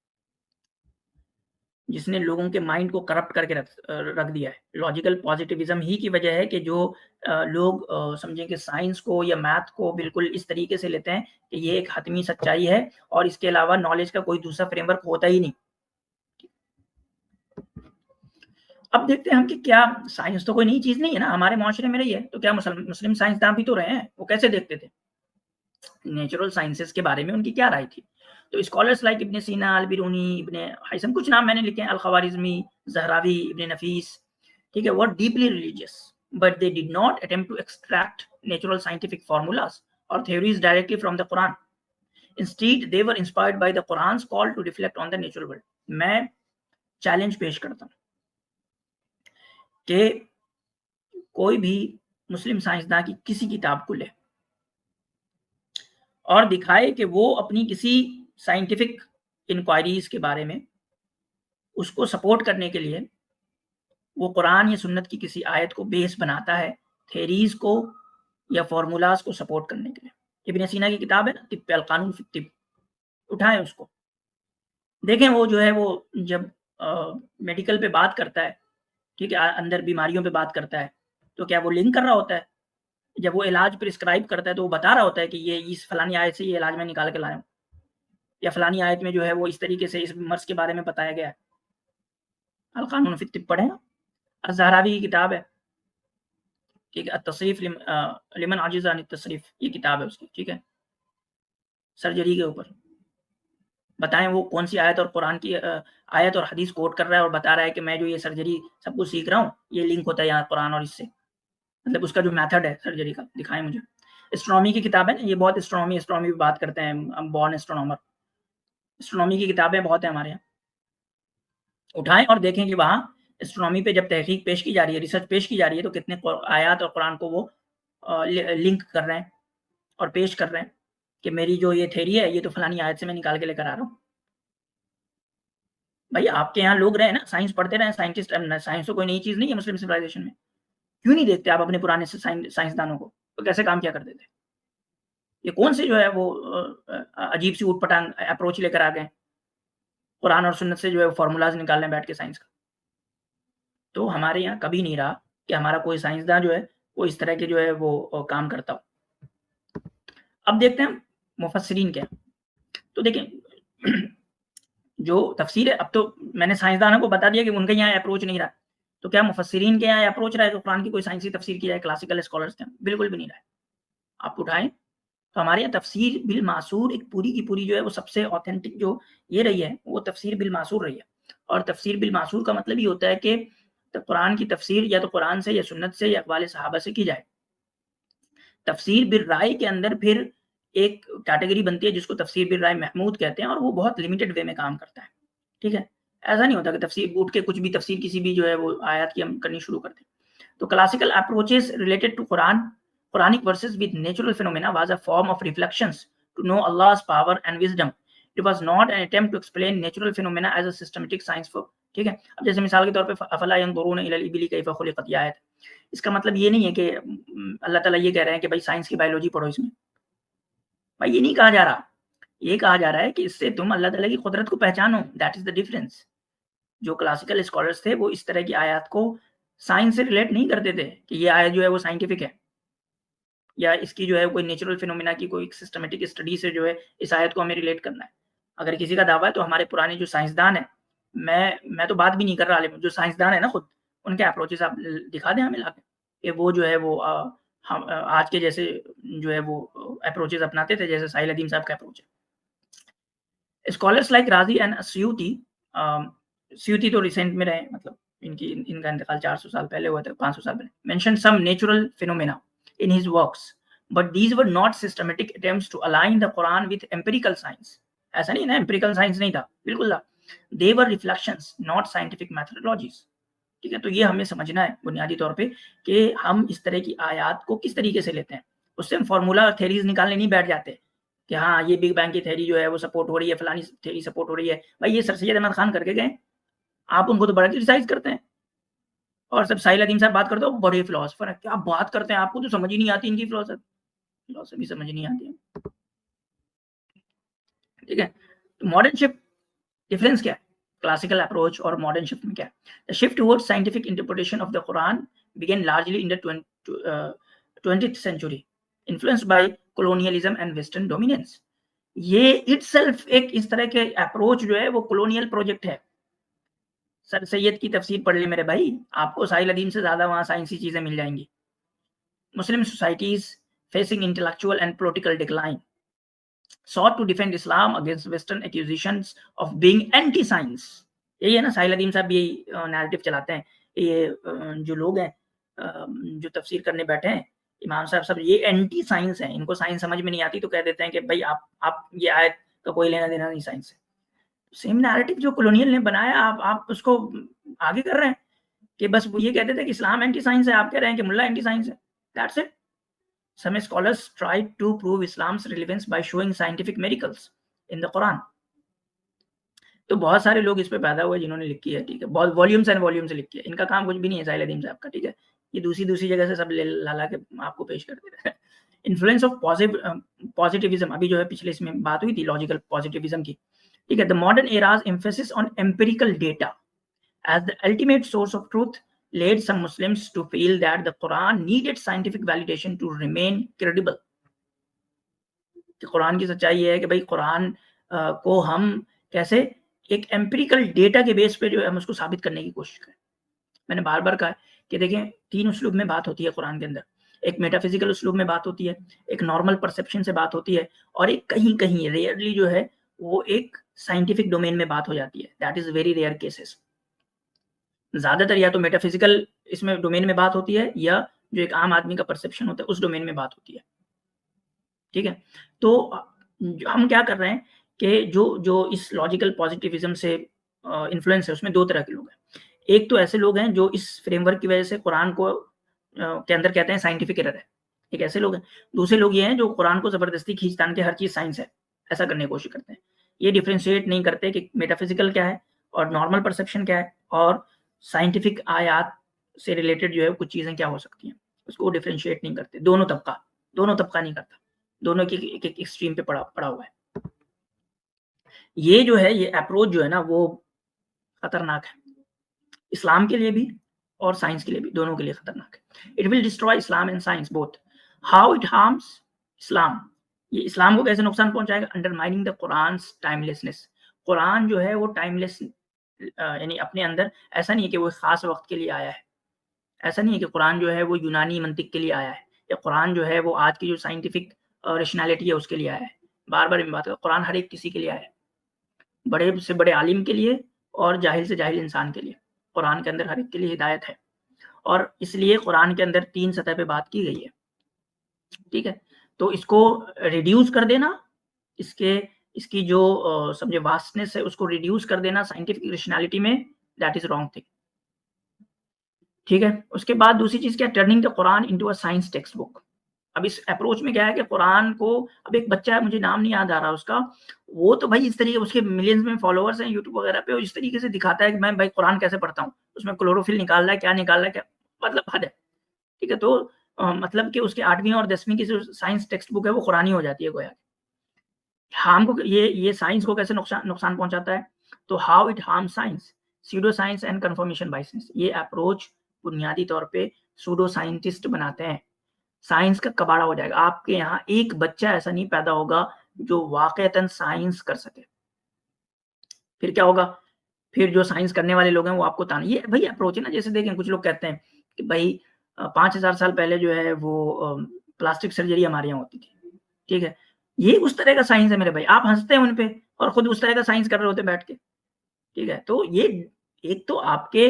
S1: جس نے لوگوں کے مائنڈ کو کرپٹ کر کے رکھ دیا ہے. لاجیکل پازیٹیوزم ہی کی وجہ ہے کہ جو لوگ سمجھیں کہ سائنس کو یا میتھ کو بالکل اس طریقے سے لیتے ہیں کہ یہ ایک حتمی سچائی ہے اور اس کے علاوہ نالج کا کوئی دوسرا فریم ورک ہوتا ہی نہیں. اب دیکھتے ہیں ہم کہ کیا سائنس تو کوئی نئی چیز نہیں ہے نا، ہمارے معاشرے میں رہی ہے. تو کیا مسلم سائنسداں بھی تو رہے ہیں، وہ کیسے دیکھتے تھے نیچرل سائنسز کے بارے میں، ان کی کیا رائے تھی؟ تو اسکالرس لائک ابن سینا، البیرونی، ابن حیثم، کچھ نام میں نے لکھے ہیں، الخوارزمی، زہراوی، ابن نفیس. ٹھیک ہے. were deeply religious but they did not attempt to extract natural scientific formulas or theories directly from the Quran. Instead they were inspired by the Quran's call to reflect on the natural world. میں چیلنج پیش کرتا ہوں کہ کوئی بھی مسلم سائنسداں کی کسی کتاب کو لے اور دکھائے کہ وہ اپنی کسی سائنٹیفک انکوائریز کے بارے میں اس کو سپورٹ کرنے کے لیے وہ قرآن یا سنت کی کسی آیت کو بیس بناتا ہے تھیریز کو یا فارمولاز کو سپورٹ کرنے کے لیے. ابن سینا کی کتاب ہے نا طب القانون فی الطب، اٹھائیں اس کو دیکھیں. وہ جو ہے وہ جب میڈیکل پہ بات کرتا ہے، ٹھیک ہے، اندر بیماریوں پہ بات کرتا ہے، تو کیا وہ لنک کر رہا ہوتا ہے؟ جب وہ علاج پرسکرائب کرتا ہے تو وہ بتا رہا ہوتا ہے کہ یہ اس فلانی آیت سے یہ علاج میں نکال کے لایا ہوں، یا فلانی آیت میں جو ہے وہ اس طریقے سے اس مرض کے بارے میں بتایا گیا ہے. القانون فی الطب پڑھیں. الزہراوی کی کتاب ہے، ٹھیک ہے، التصریف لمن عجز عن التصریف، یہ کتاب ہے اس کی. ٹھیک ہے. سرجری کے اوپر بتائیں وہ کون سی آیت اور قرآن کی آیت اور حدیث کوٹ کر رہا ہے اور بتا رہا ہے کہ میں جو یہ سرجری سب کچھ سیکھ رہا ہوں یہ لنک ہوتا ہے یہاں قرآن اور اس سے، مطلب اس کا جو میتھڈ ہے سرجری کا دکھائیں مجھے. اسٹرونومی کی کتاب ہے نا، یہ بہت اسٹرونومی پہ بات کرتے ہیں، ہم بورن اسٹرونومر. اسٹرونومی کی کتابیں بہت ہیں ہمارے یہاں، اٹھائیں اور دیکھیں کہ وہاں اسٹرونومی پہ جب تحقیق پیش کی جا رہی ہے، ریسرچ پیش کی جا رہی ہے، تو کتنے آیات اور قرآن کو وہ لنک کر رہے ہیں اور پیش کر رہے ہیں کہ میری جو یہ تھیری ہے یہ تو فلانی آیت سے میں نکال کے لے کر آ رہا ہوں. بھائی آپ کے یہاں لوگ رہے نا، سائنس پڑھتے رہے، سائنٹسٹ. سائنس تو کوئی نئی چیز نہیں ہے مسلم سویلائزیشن میں. کیوں نہیں دیکھتے آپ اپنے پرانے سائنسدانوں کو؟ تو کیسے کام کیا کرتے تھے؟ یہ کون سے جو ہے وہ عجیب سی اوٹ پٹانگ اپروچ لے کر آ گئے قرآن اور سنت سے جو ہے فارمولاز نکالنے بیٹھ کے سائنس کا؟ تو ہمارے یہاں کبھی نہیں رہا کہ ہمارا کوئی سائنسداں جو ہے وہ اس طرح کے جو ہے وہ کام کرتا ہو. اب دیکھتے ہیں مفسرین کیا. تو دیکھیں جو تفسیر ہے، اب تو میں نے سائنسدانوں کو بتا دیا کہ ان کے یہاں اپروچ نہیں رہا، تو کیا مفسرین کے یہاں اپروچ رہا ہے کہ قرآن کی کوئی سائنسی تفسیر کی جائے کلاسیکل اسکالرس کے؟ بالکل بھی نہیں رہا ہے. آپ اٹھائیں تو ہمارے یہاں تفسیر بالمعصور ایک پوری کی پوری جو ہے وہ سب سے اوتھینٹک جو یہ رہی ہے وہ تفسیر بالمعصور رہی ہے. اور تفسیر بالمعصور کا مطلب یہ ہوتا ہے کہ قرآن کی تفسیر یا تو قرآن سے یا سنت سے یا اقوال صحابہ سے کی جائے. تفسیر بالرائے کے اندر پھر ایک کیٹیگری بنتی ہے جس کو تفسیر بالرائے محمود کہتے ہیں، اور وہ بہت لمیٹڈ وے میں کام کرتا ہے. ٹھیک ہے، ایسا نہیں ہوتا کہ تفسیر اٹھ کے کچھ بھی تفسیر کسی بھی جو ہے وہ آیات کی ہم کرنی شروع کرتے ہیں. تو classical approaches related to Quranic verses with natural phenomena was a form of reflections to know Allah's power and wisdom. It was not an attempt to explain natural phenomena as a systematic science for. ٹھیک ہے، اب جیسے مثال کے طور پہ افلا ينظرون الى الابل كيف خلقت، یہ آیت، اس کا مطلب یہ نہیں ہے کہ اللہ تعالیٰ یہ کہہ رہے ہیں کہ بھائی سائنس کی بایولوجی پڑھو اس میں. بھائی یہ نہیں کہا جا رہا، یہ کہا جا رہا ہے کہ اس سے تم اللہ تعالیٰ کی قدرت کو پہچانو. That is the difference. جو کلاسیکل اسکالرس تھے وہ اس طرح کی آیات کو سائنس سے ریلیٹ نہیں کرتے تھے کہ یہ آیت جو ہے وہ سائنٹیفک ہے، یا اس کی جو ہے کوئی نیچرل فینومینا کی کوئی سسٹمیٹک اسٹڈی سے جو ہے اس آیت کو ہمیں ریلیٹ کرنا ہے. اگر کسی کا دعویٰ ہے تو ہمارے پرانے جو سائنسدان ہیں، میں تو بات بھی نہیں کر رہا، عالم جو سائنسدان ہیں نا خود، ان کے اپروچز آپ دکھا دیں ہمیں لا کے کہ وہ جو ہے وہ آج کے جیسے جو ہے وہ اپروچز اپناتے تھے جیسے ساحل ادیم صاحب کا اپروچ ہے. Scholars like Razi and Suyuti تو ریسنٹ میں رہے، مطلب ان کا انتقال 400 سال پہلے ہوا تھا، 500 سال پہلے. Mention some natural phenomena in his works, but these were not systematic attempts to align the Quran with empirical science. ایسا نہیں نا، empirical science نہیں تھا، بالکل تھا. They were reflections, not scientific methodologies. ٹھیک ہے، تو یہ ہمیں سمجھنا ہے بنیادی طور پہ کہ ہم اس طرح کی آیات کو کس طریقے سے لیتے ہیں. اس سے ہم فارمولا اور تھیریز نکالنے نہیں بیٹھ جاتے کہ ہاں یہ بگ بینگ کی تھیری جو ہے وہ سپورٹ ہو رہی ہے، فلانی تھیری سپورٹ ہو رہی ہے. بھائی یہ سر سید احمد خان کر کے گئے، آپ ان کو تو بڑا کرٹیسائز کرتے ہیں، اور سب ساحل ادیم صاحب بات کرتے ہو بڑے فلاسفر ہیں، کیا بات کرتے ہیں، آپ کو تو سمجھ ہی نہیں آتی ان کی فلسفی سمجھ نہیں آتی ہے. ٹھیک ہے، ماڈرن شفٹ ڈفرینس کیا ہے کلاسیکل اپروچ اور ماڈرن شفٹ میں کیا ہے؟ The shift towards scientific interpretation of the Quran began largely in the 20th century, influenced by colonialism and Western dominance. یہ itself ایک اس طرح کے اپروچ جو ہے وہ کولونیل پروجیکٹ ہے. سر سید کی تفسیر پڑھ لیں میرے بھائی، آپ کو ساحل ادیم سے زیادہ وہاں سائنسی چیزیں مل جائیں گی. Muslim societies facing intellectual and political decline sought to defend Islam against Western accusations of being anti-science. یہی ہے نا، ساحل ادیم صاحب یہی نیریٹو چلاتے ہیں. یہ جو لوگ ہیں جو تفسیر کرنے بیٹھے ہیں، امام صاحب سب یہ اینٹی سائنس ہیں، ان کو سائنس سمجھ میں نہیں آتی تو کہہ دیتے ہیں کہ بھائی آپ یہ آیت کا کوئی لینا دینا نہیں سائنس سے. سیم نیریٹو جو کولونیل نے بنایا آپ اس کو آگے کر رہے ہیں کہ بس وہ یہ کہتے تھے کہ اسلام اینٹی سائنس ہے، آپ کہہ رہے ہیں کہ ملا اینٹی سائنس ہے. That's it. Some scholars tried to prove Islam's relevance by showing scientific miracles in the Quran. تو بہت سارے لوگ اس پہ پیدا ہوئے جنہوں نے لکھی ہے. ٹھیک ہے، بہت والیومز اینڈ والیومز لکھی ہے. ان کا کام کچھ بھی نہیں ہے ساحل ادیم صاحب کا. ٹھیک ہے، یہ دوسری جگہ سے سب لا کے آپ کو پیش کرتے رہے. انفلوئنس آف پازیٹیوزم، ابھی جو ہے پچھلے اس میں بات ہوئی تھی لاجیکل پازیٹیوزم کی. ٹھیک ہے، the modern era's emphasis on empirical data as the ultimate source of truth led some Muslims to feel that the Quran needed scientific validation to remain credible. کہ قرآن کی سچائی یہ ہے کہ بھائی قرآن کو ہم کیسے ایک ایمپیریکل ڈیٹا کے بیس پہ جو ہے ہم اس کو ثابت کرنے کی کوشش کریں. میں نے بار بار کہا کہ دیکھیں 3 اسلوب میں بات ہوتی ہے قرآن کے اندر. ایک میٹا فزیکل اسلوب میں بات ہوتی ہے، ایک نارمل پرسیپشن سے بات ہوتی ہے، اور ایک کہیں ریئرلی جو ہے وہ ایک سائنٹیفک ڈومین میں بات ہو جاتی ہے. That is very rare cases. زیادہ تر یا تو میٹا فزیکل اس میں ڈومین میں بات ہوتی ہے، یا جو ایک عام آدمی کا پرسیپشن ہوتا ہے اس ڈومین میں بات ہوتی ہے. ٹھیک ہے، تو ہم کیا کر رہے ہیں کہ جو اس لاجیکل پازیٹیوزم سے انفلوئنس ہے اس میں 2 طرح کے لوگ ہیں. ایک تو ایسے لوگ ہیں جو اس فریم ورک کی وجہ سے قرآن کو کے اندر کہتے ہیں سائنٹیفک ایرر ہے، ایک ایسے لوگ ہیں. دوسرے لوگ یہ ہیں جو قرآن کو زبردستی کھینچتان کے ہر چیز سائنس ہے ایسا کرنے کی کوشش کرتے ہیں. یہ ڈیفرینشیٹ نہیں کرتے کہ میٹا فزیکل کیا ہے اور نارمل پرسیپشن کیا ہے اور سائنٹیفک آیات سے ریلیٹڈ جو ہے کچھ چیزیں کیا ہو سکتی ہیں، اس کو ڈیفرینشیٹ نہیں کرتے. دونوں طبقہ نہیں کرتا، دونوں کی ایک ایکسٹریم پہ پڑا ہوا ہے. یہ جو ہے یہ اپروچ جو ہے نا وہ خطرناک ہے، اسلام کے لیے بھی اور سائنس کے لیے بھی، دونوں کے لیے خطرناک ہے. It will destroy Islam and science both. How it harms Islam, یہ اسلام کو کیسے نقصان پہنچائے گا؟ انڈرمائننگ دا قرآن's ٹائملیسنس. قرآن جو ہے وہ ٹائملیس، یعنی اپنے اندر ایسا نہیں ہے کہ وہ خاص وقت کے لیے آیا ہے، ایسا نہیں ہے کہ قرآن جو ہے وہ یونانی منطق کے لیے آیا ہے، یا قرآن جو ہے وہ آج کی جو سائنٹیفک ریشنالٹی ہے اس کے لیے آیا ہے. بار بار میں بات کروں، قرآن ہر ایک کسی کے لیے آیا ہے، بڑے سے بڑے عالم کے لیے اور جاہل سے جاہل انسان کے لیے. قرآن کے اندر ہر ایک کے لیے ہدایت ہے، اور اس لیے قرآن کے اندر 3 سطح پہ بات کی گئی ہے. ٹھیک ہے، تو اس کو ریڈیوس کر دینا، اس کی جو سمجھے واسٹنس ہے اس کو ریڈیوس کر دینا سائنٹیفک ریشنالٹی میں، دیٹ از رانگ تھنگ. ٹھیک ہے. اس کے بعد دوسری چیز کیا، turning the Quran into a science text book. اب اس اپروچ میں کیا ہے کہ قرآن کو، اب ایک بچہ ہے مجھے نام نہیں یاد آ رہا اس کا، وہ تو بھائی اس طریقے، اس کے ملینز میں فالوورز ہیں یوٹیوب وغیرہ پہ، اس طریقے سے دکھاتا ہے کہ میں بھائی قرآن کیسے پڑھتا ہوں، اس میں کلوروفل نکال رہا ہے، کیا نکال رہا ہے، کیا مطلب حد ہے. ٹھیک ہے. تو مطلب کہ اس کے 8ویں اور 10ویں کی جو سائنس ٹیکسٹ بک ہے وہ قرآنی ہو جاتی ہے گویا. ہارم کو یہ سائنس کو کیسے نقصان پہنچاتا ہے، تو how it harm science, pseudo science and confirmation biases. یہ اپروچ بنیادی طور پہ سوڈو سائنٹسٹ بناتے ہیں. سائنس کا کباڑا ہو جائے گا. آپ کے یہاں ایک بچہ ایسا نہیں پیدا ہوگا جو واقعتاً سائنس کر سکے. پھر کیا ہوگا، پھر جو سائنس کرنے والے لوگ ہیں وہ آپ کو تانے. یہ بھائی اپروچ ہے نا. جیسے دیکھیں کچھ لوگ کہتے ہیں کہ بھائی 5000 سال پہلے جو ہے وہ پلاسٹک سرجری ہمارے یہاں ہوتی تھی. ٹھیک ہے. یہ اس طرح کا سائنس ہے میرے بھائی. آپ ہنستے ہیں ان پہ اور خود اس طرح کا سائنس کر رہے ہوتے بیٹھ کے. ٹھیک ہے. تو یہ ایک تو آپ کے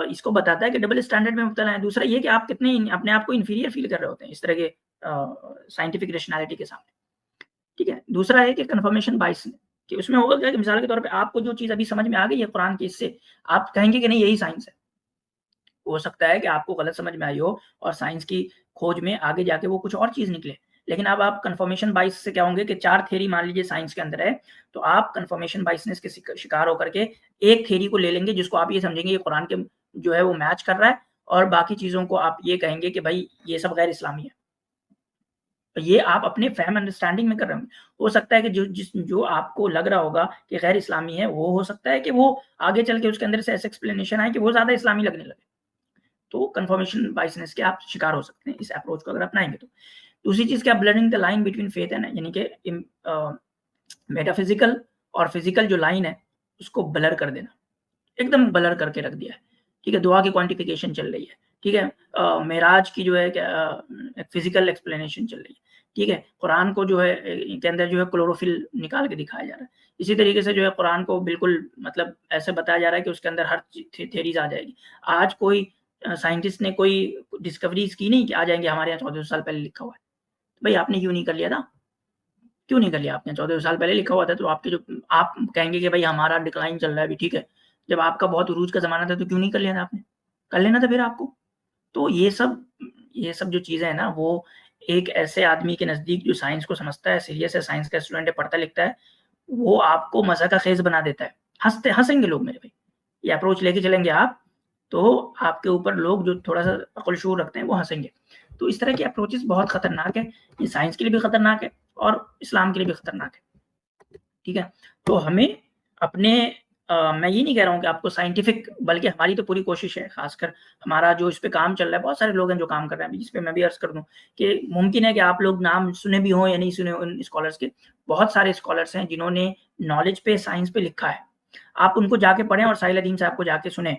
S1: اس کو بتاتا ہے کہ ڈبل اسٹینڈرڈ میں مبتلا ہے. دوسرا یہ کہ آپ کتنے اپنے آپ کو انفیریئر فیل کر رہے ہوتے ہیں اس طرح کے سائنٹیفک ریشنالٹی کے سامنے. ٹھیک ہے. دوسرا ہے کہ کنفرمیشن بائس، کہ اس میں ہوگا کیا کہ مثال کے طور پہ آپ کو جو چیز ابھی سمجھ میں آ گئی ہے قرآن کی، اس سے آپ کہیں گے کہ نہیں یہی سائنس ہے. ہو سکتا ہے کہ آپ کو غلط سمجھ میں آئی ہو اور سائنس کی کھوج میں آگے جا کے وہ کچھ اور چیز نکلے. لیکن اب آپ کنفرمیشن بائس سے کیا ہوں گے کہ 4 تھیری مان لیجیے سائنس کے اندر ہے، تو آپ کنفرمیشن بائسنس کے شکار ہو کر کے ایک تھیری کو لے لیں گے جس کو آپ یہ سمجھیں گے یہ قرآن کے جو ہے وہ میچ کر رہا ہے، اور باقی چیزوں کو آپ یہ کہیں گے کہ بھائی یہ سب غیر اسلامی ہے. یہ آپ اپنے فہم انڈرسٹینڈنگ میں کر رہے ہوں گے. ہو سکتا ہے کہ جو آپ کو لگ رہا ہوگا کہ غیر اسلامی ہے، وہ ہو سکتا ہے کہ وہ آگے چل کے اس کے اندر سے ایسے ایکسپلینیشن آئے کہ وہ زیادہ اسلامی لگنے لگے. تو کنفرمیشن بائسنس کے آپ شکار ہو سکتے ہیں اس اپروچ کو اگر اپنائیں گے تو. دوسری چیز کیا، blurring the line between faith and, یعنی کہ میٹافزیکل اور فزیکل جو لائن ہے اس کو بلر کر دینا، ایک دم بلر کر کے رکھ دیا ہے. ٹھیک ہے. دعا کی کوانٹیفیکیشن چل رہی ہے. ٹھیک ہے. معراج کی جو ہے فزیکل ایکسپلینیشن چل رہی ہے. ٹھیک ہے. قرآن کو جو ہے کے اندر جو ہے کلوروفل نکال کے دکھایا جا رہا ہے. اسی طریقے سے جو ہے قرآن کو بالکل مطلب ایسے بتایا جا رہا ہے کہ اس کے اندر ہر تھیریز آ جائے گی. آج کوئی سائنٹسٹ نے کوئی ڈسکوریز کی نہیں کہ آ جائیں گے ہمارے یہاں 1400 سال پہلے لکھا ہوا ہے. بھائی آپ نے کیوں نہیں کر لیا تھا، کیوں نہیں کر لیا آپ نے؟ 1400 سال پہلے لکھا ہوا تھا. تو آپ کے جو آپ کہیں گے کہ بھائی ہمارا ڈکلائن چل رہا ہے ابھی. ٹھیک ہے. جب آپ کا بہت عروج کا زمانہ تھا تو کیوں نہیں کر لیا تھا آپ نے؟ کر لینا تھا پھر آپ کو. تو یہ سب جو چیزیں ہیں نا، وہ ایک ایسے آدمی کے نزدیک جو سائنس کو سمجھتا ہے، سیریس ہے، سائنس کا اسٹوڈنٹ ہے، پڑھتا لکھتا ہے، وہ آپ کو مزہ کا خیز بنا دیتا ہے. ہنسیں گے لوگ میرے بھائی. یہ اپروچ لے کے چلیں گے آپ تو آپ کے اوپر لوگ جو تھوڑا سا عقل شعور رکھتے ہیں وہ ہنسیں گے. تو اس طرح کے اپروچز بہت خطرناک ہے. یہ سائنس کے لیے بھی خطرناک ہے اور اسلام کے لیے بھی خطرناک ہے. ٹھیک ہے. تو ہمیں اپنے میں یہ نہیں کہہ رہا ہوں کہ آپ کو سائنٹیفک، بلکہ ہماری تو پوری کوشش ہے، خاص کر ہمارا جو اس پہ کام چل رہا ہے، بہت سارے لوگ ہیں جو کام کر رہے ہیں جس پہ میں بھی عرض کر دوں کہ ممکن ہے کہ آپ لوگ نام سنے بھی ہوں یا نہیں سنے ان اسکالرس کے. بہت سارے اسکالرس ہیں جنہوں نے نالج پہ، سائنس پہ لکھا ہے. آپ ان کو جا کے پڑھیں اور ساحل ادیم صاحب کو جا کے سنیں.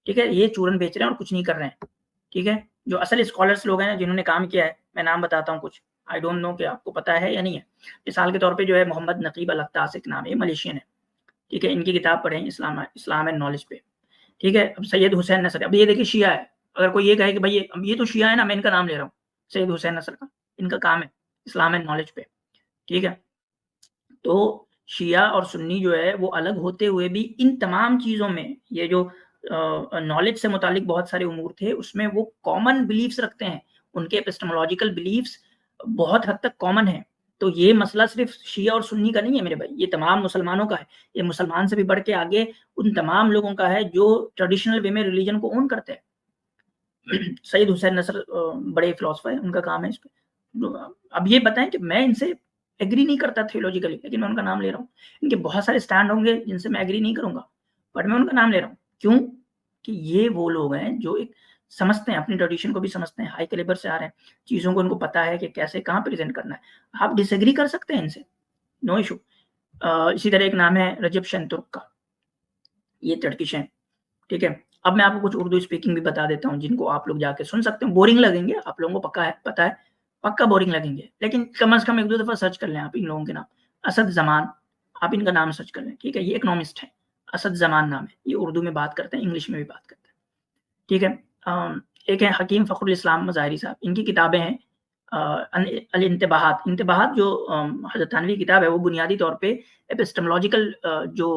S1: ٹھیک ہے. یہ چورن بیچ رہے ہیں اور کچھ نہیں کر رہے ہیں. ٹھیک ہے. جو اصل اسکالرس لوگ ہیں جنہوں نے کام کیا ہے، میں نام بتاتا ہوں کچھ، آئی ڈونٹ نو کہ آپ کو پتا ہے یا نہیں ہے. مثال کے طور پہ جو ہے محمد نقیب الطاسک نام ہے، ملیشین ہے. ٹھیک ہے. ان کی کتاب پڑھیں اسلام اینڈ نالج پہ. ٹھیک ہے. اب سید حسین نصر، اب یہ دیکھیے شیعہ ہے. اگر کوئی یہ کہے کہ بھائی یہ تو شیعہ ہے نا، میں ان کا نام لے رہا ہوں، سید حسین نصر کا، ان کا کام ہے اسلام اینڈ نالج پہ. ٹھیک ہے. تو شیعہ اور سنی جو ہے وہ الگ ہوتے ہوئے بھی ان تمام چیزوں میں، یہ جو نالج سے متعلق بہت سارے امور تھے اس میں وہ کامن بلیفز رکھتے ہیں. ان کے ایپسٹمولوجیکل بلیفز بہت حد تک کامن ہیں. تو یہ مسئلہ صرف شیعہ اور سنی کا نہیں ہے میرے بھائی، یہ تمام مسلمانوں کا ہے. یہ مسلمان سے بھی بڑھ کے آگے ان تمام لوگوں کا ہے جو ٹریڈیشنل وے میں ریلیجن کو اون کرتے ہیں. سید حسین نصر بڑے فلاسفر ہیں، ان کا کام ہے اس پہ. اب یہ بتائیں کہ میں ان سے ایگری نہیں کرتا تھیولوجیکلی، لیکن میں ان کا نام لے رہا ہوں. ان کے بہت سارے سٹینڈ ہوں گے جن سے میں ایگری نہیں کروں گا، بٹ میں ان کا نام لے رہا ہوں. کیوں؟ کہ یہ وہ لوگ ہیں جو ایک سمجھتے ہیں، اپنی ٹریڈیشن کو بھی سمجھتے ہیں، ہائی کیلیبر سے آ رہے ہیں، چیزوں کو ان کو پتا ہے کہ کیسے کہاں پریزنٹ کرنا ہے. آپ ڈس ایگری کر سکتے ہیں ان سے، نو ایشو. اسی طرح ایک نام ہے رجب شنترک کا، یہ ترکش ہیں. ٹھیک ہے. اب میں آپ کو کچھ اردو اسپیکنگ بھی بتا دیتا ہوں جن کو آپ لوگ جا کے سن سکتے ہیں. بورنگ لگیں گے آپ لوگوں کو، پکا ہے، پتا ہے، پکا بورنگ لگیں گے، لیکن کم از کم 1-2 دفعہ سرچ کر لیں آپ ان لوگوں کے نام. اسد زمان، آپ ان کا نام سرچ کر لیں. ٹھیک ہے. یہ اکنامسٹ ہے، اسد زمان نام ہے. یہ اردو میں بات کرتے ہیں، انگلش میں بھی بات کرتے ہیں. ٹھیک ہے. ایک ہے حکیم فخر الاسلام مظاہری صاحب، ان کی کتابیں ہیں الانتباہات، انتباہات جو حضرت تھانوی کی کتاب ہے وہ بنیادی طور پہ ایپسٹمولوجیکل جو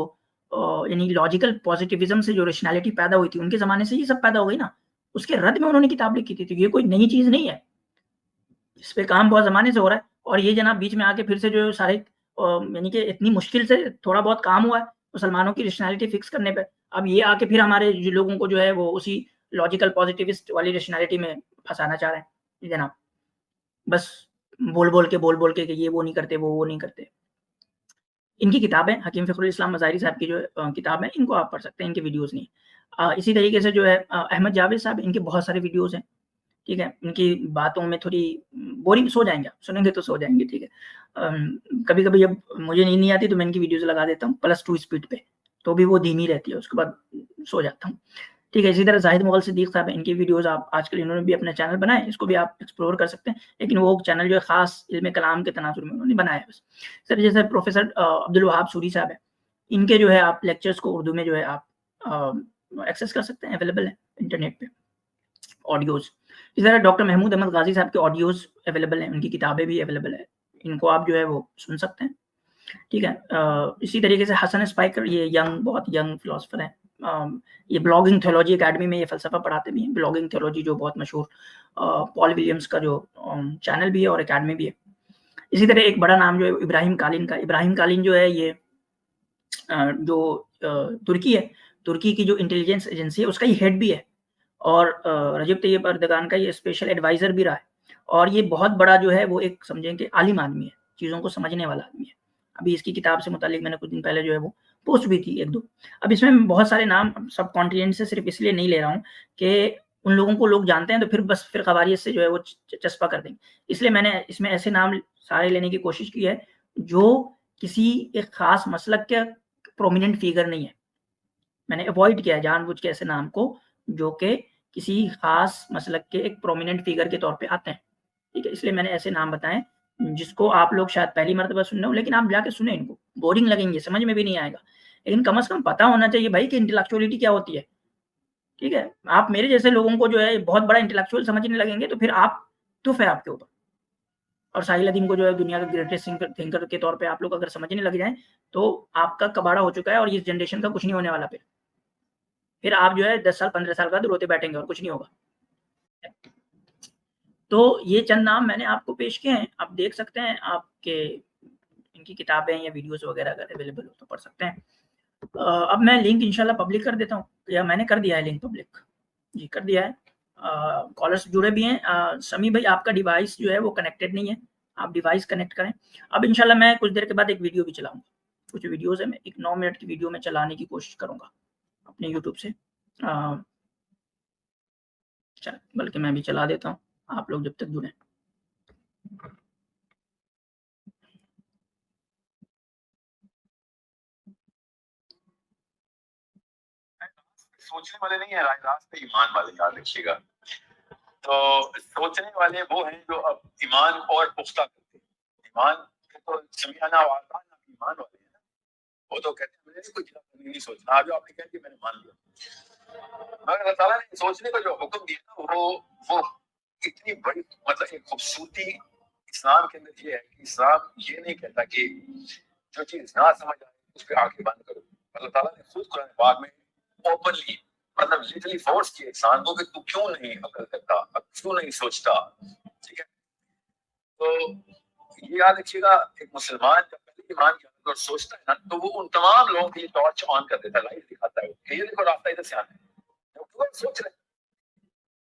S1: یعنی لاجیکل پازیٹیوزم سے جو ریشنالٹی پیدا ہوئی تھی ان کے زمانے سے یہ سب پیدا ہو گئی نا، اس کے رد میں انہوں نے کتاب لکھی تھی. تو یہ کوئی نئی چیز نہیں ہے، اس پہ کام بہت زمانے سے ہو رہا ہے. اور یہ جناب بیچ میں آ کے پھر سے جو سارے یعنی کہ اتنی مشکل سے تھوڑا بہت کام ہوا ہے مسلمانوں کی ریشنالٹی فکس کرنے پہ، اب یہ آ کے پھر ہمارے جو لوگوں کو جو ہے وہ اسی لاجیکل پازیٹیوسٹ والی ریشنالٹی میں پھنسانا چاہ رہے ہیں جناب. بس بول بول کے کہ یہ وہ نہیں کرتے، وہ نہیں کرتے. ان کی کتابیں حکیم فخر الاسلام مظاہری صاحب کی جو کتاب ہے ان کو آپ پڑھ سکتے ہیں، ان کے ویڈیوز نہیں. اسی طریقے سے جو ہے احمد جاوید صاحب، ان کے بہت سارے ویڈیوز ہیں، ٹھیک ہے. ان کی باتوں میں تھوڑی بورنگ، سو جائیں گے سنیں گے تو سو جائیں گے، ٹھیک ہے. کبھی کبھی جب مجھے نیند نہیں آتی تو میں ان کی ویڈیوز لگا دیتا ہوں +2 اسپیڈ پہ، تو بھی وہ دھیمی رہتی ہے، اس کے بعد سو جاتا ہوں، ٹھیک ہے. اسی طرح زاہد مغل صدیق صاحب ہیں، ان کی ویڈیوز آپ آج کل انہوں نے بھی اپنا چینل بنائے، اس کو بھی آپ ایکسپلور کر سکتے ہیں، لیکن وہ چینل جو ہے خاص علم کلام کے تناظر میں انہوں نے بنایا ہے بس. سر جیسے پروفیسر عبدالوہاب سوری صاحب ہیں، ان کے جو ہے آپ لیکچرز کو اردو میں جو ہے آپ ایکسیس کر سکتے ہیں، اویلیبل ہے انٹرنیٹ پہ آڈیوز. اسی طرح ڈاکٹر محمود احمد غازی صاحب کے آڈیوز اویلیبل ہیں، ان کی کتابیں بھی اویلیبل ہیں، ان کو آپ جو ہے وہ سن سکتے ہیں، ٹھیک ہے. اسی طریقے سے حسن اسپائکر، یہ بہت ینگ فلاسفر ہیں، یہ بلاگنگ تھیولوجی اکیڈمی میں یہ فلسفہ پڑھاتے بھی ہیں. بلاگنگ تھیولوجی جو بہت مشہور پال ولیمز کا جو چینل بھی ہے اور اکیڈمی بھی ہے. اسی طرح ایک بڑا نام جو ہے ابراہیم قالین کا. ابراہیم قالین جو ہے یہ جو ترکی ہے، ترکی کی جو انٹیلیجنس ایجنسی ہے اس کا یہ ہیڈ بھی ہے، اور رجب طیب اردگان کا یہ اسپیشل ایڈوائزر بھی رہا ہے. اور یہ بہت بڑا جو ہے وہ ایک سمجھیں کہ عالم آدمی ہے، چیزوں کو سمجھنے والا آدمی ہے. ابھی اس کی کتاب سے متعلق میں نے کچھ دن پہلے جو ہے وہ پوسٹ بھی تھی 1-2. اب اس میں بہت سارے نام سب کانٹیننٹ سے صرف اس لیے نہیں لے رہا ہوں کہ ان لوگوں کو لوگ جانتے ہیں تو پھر بس پھر قواریت سے جو ہے وہ چسپا کر دیں گے، اس لیے میں نے اس میں ایسے نام سارے لینے کی کوشش کی ہے جو کسی ایک خاص مسلک کے پرومیننٹ فیگر نہیں ہے. میں نے اوائڈ کیا ہے جان بوجھ کے ایسے نام کو جو کہ کسی خاص مسلک کے ایک پرومیننٹ فیگر کے طور پہ آتے ہیں، ٹھیک ہے. اس لیے میں نے ایسے نام بتائے جس کو آپ لوگ شاید پہلی مرتبہ سن رہے ہو، لیکن آپ جا کے سنیں، ان کو بورنگ لگیں گے، سمجھ میں بھی نہیں آئے گا، لیکن کم از کم پتا ہونا چاہیے بھائی کہ انٹلیکچولیٹی کیا ہوتی ہے، ٹھیک ہے. آپ میرے جیسے لوگوں کو جو ہے بہت بڑا انٹلیکچوئل سمجھنے لگیں گے تو پھر آپ تف ہے آپ کے اوپر. اور ساحل ادیم کو جو ہے دنیا کا گریٹسٹ تھنکر کے طور پہ آپ لوگ اگر سمجھنے لگ جائیں تو آپ کا کباڑا ہو چکا ہے، اور اس جنریشن کا کچھ نہیں ہونے والا. پھر آپ جو ہے 10 سال 15 سال بعد روتے بیٹھیں گے اور کچھ نہیں ہوگا. تو یہ چند نام میں نے آپ کو پیش کیے ہیں، آپ دیکھ سکتے ہیں، آپ کے ان کی کتابیں یا ویڈیوز وغیرہ اگر اویلیبل ہو تو پڑھ سکتے ہیں. اب میں لنک انشاءاللہ پبلک کر دیتا ہوں، یا میں نے کر دیا ہے لنک پبلک، جی کر دیا ہے. کالرز جڑے بھی ہیں. سمی بھائی آپ کا ڈیوائس جو ہے وہ کنیکٹڈ نہیں ہے، آپ ڈیوائس کنیکٹ کریں. اب انشاءاللہ میں کچھ دیر کے بعد ایک ویڈیو بھی چلاؤں گا، کچھ ویڈیوز ہیں، میں ایک 9 منٹ کی ویڈیو میں چلانے کی کوشش کروں گا اپنے یوٹیوب سے. بلکہ میں بھی چلا دیتا ہوں، آپ لوگ جب تک جڑیں.
S2: سوچنے والے نہیں ہیں، راست پہ ایمان والے، یاد رکھیے گا. تو سوچنے والے وہ ہیں جو اب ایمان اور پختہ کرتے ہیں. ایمان تو سمیانہ واقعہ ایمان والے ہیں نا، وہ تو کہتے ہیں مجھے نہیں کچھ نہیں سوچنا. آج آپ نے کہا کہ میں نے مان لیا، مگر اللہ تعالیٰ نے سوچنے کا جو حکم دیا نا وہ اتنی بڑی مطلب ایک خوبصورتی اسلام کے اندر یہ ہے کہ اسلام یہ نہیں کہتا کہ جو چیز نہ سمجھ آئے اس پہ آنکھیں بند کرو. اللہ تعالیٰ نے خود قرآن پاک میں اوپنلی مطلب لٹرلی فورس کیا انسان کو کہ تو کیوں نہیں عقل کرتا، کیوں نہیں سوچتا، ٹھیک ہے. تو یہ یاد رکھیے گا، ایک مسلمان جب پہلے ایمان کیا اور سوچتا ہے نا تو وہ ان تمام لوگوں کے لیے ٹارچ آن کر دیتا ہے، لائٹ دکھاتا ہے کہ یہ دیکھو راستہ ادھر سے آنا ہے، سوچ رہے.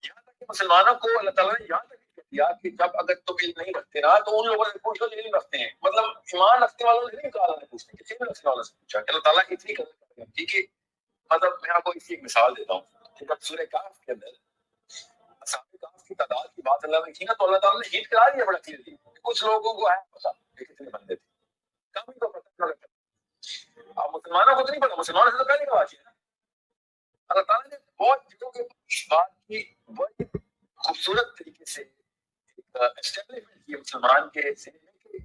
S2: یہاں تک کہ مسلمانوں کو اللہ تعالیٰ نے یہاں تک دیا کہ جب اگر تم علم نہیں رکھتے نا تو ان لوگوں سے پوچھو جو علم رکھتے ہیں، مطلب ایمان رکھنے والوں نے نہیں کہا پوچھنے کے، علم رکھنے والوں سے پوچھا کہ اللہ تعالیٰ اتنی قدر کرتے ہیں. ٹھیک ہے، مطلب میں آپ کو اس کی ایک مثال دیتا ہوں کہ جب سورہ کہف کے اندر اصحاب کہف کی تعداد کی بات اللہ نے کی نا تو اللہ تعالیٰ نے ہیٹ کرا دیا بڑا کلیئرلی. کچھ لوگوں کو ہے پتا کہ کتنے بندے تھے، کم ہی کو پتہ لگتا. اب مسلمانوں کو تو نہیں پتا، مسلمانوں سے تو پہلے کہا نا. اللہ تعالیٰ نے بہت چیزوں کے بات کی بڑی خوبصورت طریقے سے اسٹیبلشمنٹ کی مسلمان کے ذہن میں کہ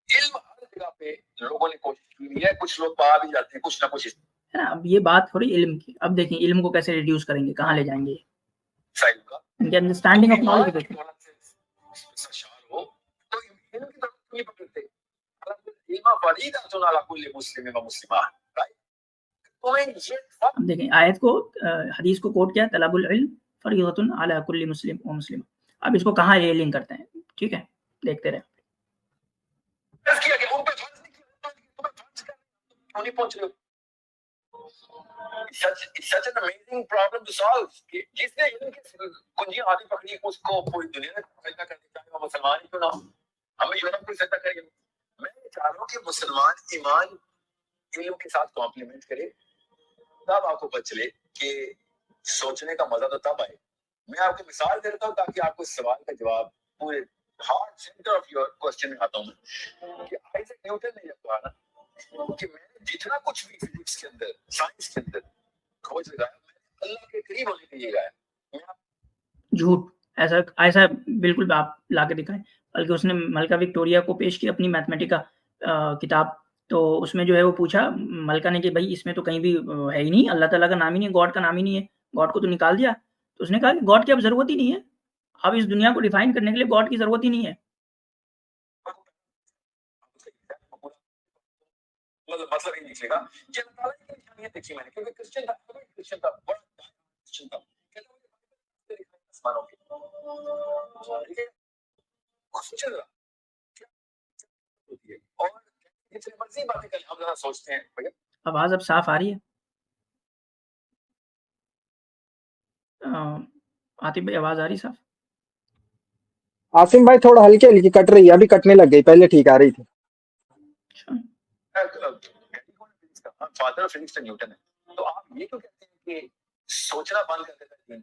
S2: علم ہر جگہ پہ لوگوں نے کوشش کی ہے، کچھ لوگ پا بھی جاتے ہیں کچھ نہ کچھ
S1: ہے نا. اب یہ بات تھوڑی علم کی، اب دیکھیں علم کو کیسے ریڈیوس کریں گے، کہاں لے جائیں گے،
S2: صحیح کا
S1: انڈرسٹینڈنگ آف نالج.
S2: فریضۃ علی کل مسلم و مسلمہ.
S1: اب دیکھیں آیت کو حدیث کو کوٹ کیا طلب العلم فریضۃ علی کل مسلم و مسلمہ. اب اس کو کہاں یہ لنک کرتے ہیں, ٹھیک ہے دیکھتے رہیں.
S2: پہنچ رہے ہو. such an amazing problem to solve کہ جس نے علم کی کنجی آدھی پکڑی اس کو پوری دنیا میں سجدہ کرنی چاہیے, وہ مسلمان ہی کیوں نہ ہو, ہمیں یورپ کو سجدہ کرے. میں چاہ رہا ہوں کہ مسلمان ایمان علم کے ساتھ کمپلیمنٹ کرے, تب آپ کو پتہ چلے کہ سوچنے کا مزہ تو تب آئے. میں آپ کو مثال دے دیتا ہوں تاکہ آپ کو اس سوال کا جواب پورے heart centre of your question میں آتا ہوں کہ آئزیک نیوٹن نے یہ کہا نا کہ میں نے جتنا کچھ بھی فزکس کے اندر سائنس کے اندر کھوج لگایا میں نے اللہ کے قریب ہونے کے لیے گایا.
S1: جھوٹ, ایسا بالکل آپ لا کے دکھائیں. بلکہ اس نے ملکہ وکٹوریا کو پیش کی اپنی میتھمیٹک کا کتاب, تو اس میں جو ہے وہ پوچھا ملکہ نے کہ بھائی اس میں تو کہیں بھی ہے ہی نہیں, اللہ تعالیٰ کا نام ہی نہیں ہے, گاڈ کا نام ہی نہیں ہے, گاڈ کو تو نکال دیا. تو اس نے کہا کہ گاڈ کی اب ضرورت ہی نہیں ہے, اب اس دنیا کو ڈیفائن کرنے کے لیے گاڈ کی ضرورت ہی نہیں ہے.
S2: مطلب یہ نکلے گا کہ اللہ تعالیٰ کی انسانیت دیکھی میں نے, کیونکہ کرسچن تھا بڑا کرسچن تھا, کہتا مجھے آسمانوں کی ٹھیک ہے اور سوچے ذرا کیا ہوتی ہے, اور جتنی مرضی باتیں کریں ہم ذرا سوچتے ہیں. بھیا
S1: آواز اب صاف آ رہی ہے عاطف بھائی, آواز آ رہی صاف؟
S3: عاصم بھائی تھوڑا ہلکی ہلکی کٹ رہی ہے, ابھی کٹنے لگ گئی, پہلے ٹھیک آ رہی تھی.
S2: فادر آف فزکس نیوٹن ہے, تو آپ یہ کیوں کہتے ہیں کہ سوچنا بند کر دیتا ہے؟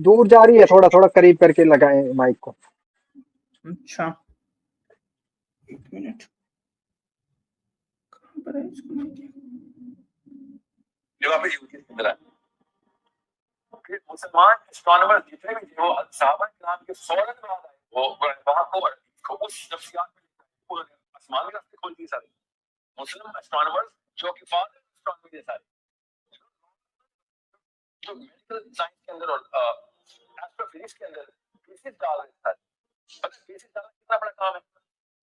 S3: دور جا رہی ہے, تھوڑا تھوڑا قریب کر کے لگائیں مائک کو.
S1: اچھا ایک منٹ, کہاں پر ہے اس کو میں کیا
S2: جو آپ اندر ہے مسلمان اسٹرانومر جتنے بھی تھے وہ صحابہ کرام کے فوراً بعد آئے, وہ کو اس نفسیات میں آسمان کے راستے کھول دیے سارے مسلم اسٹرانومرز جو کہ فادر اسٹرانومی کے سارے جو میڈیکل سائنس کے اندر اور ایسٹرو فزکس کے اندر بیسس ڈال رہے تھے. پتہ بیسس ڈالنا کتنا بڑا کام ہے,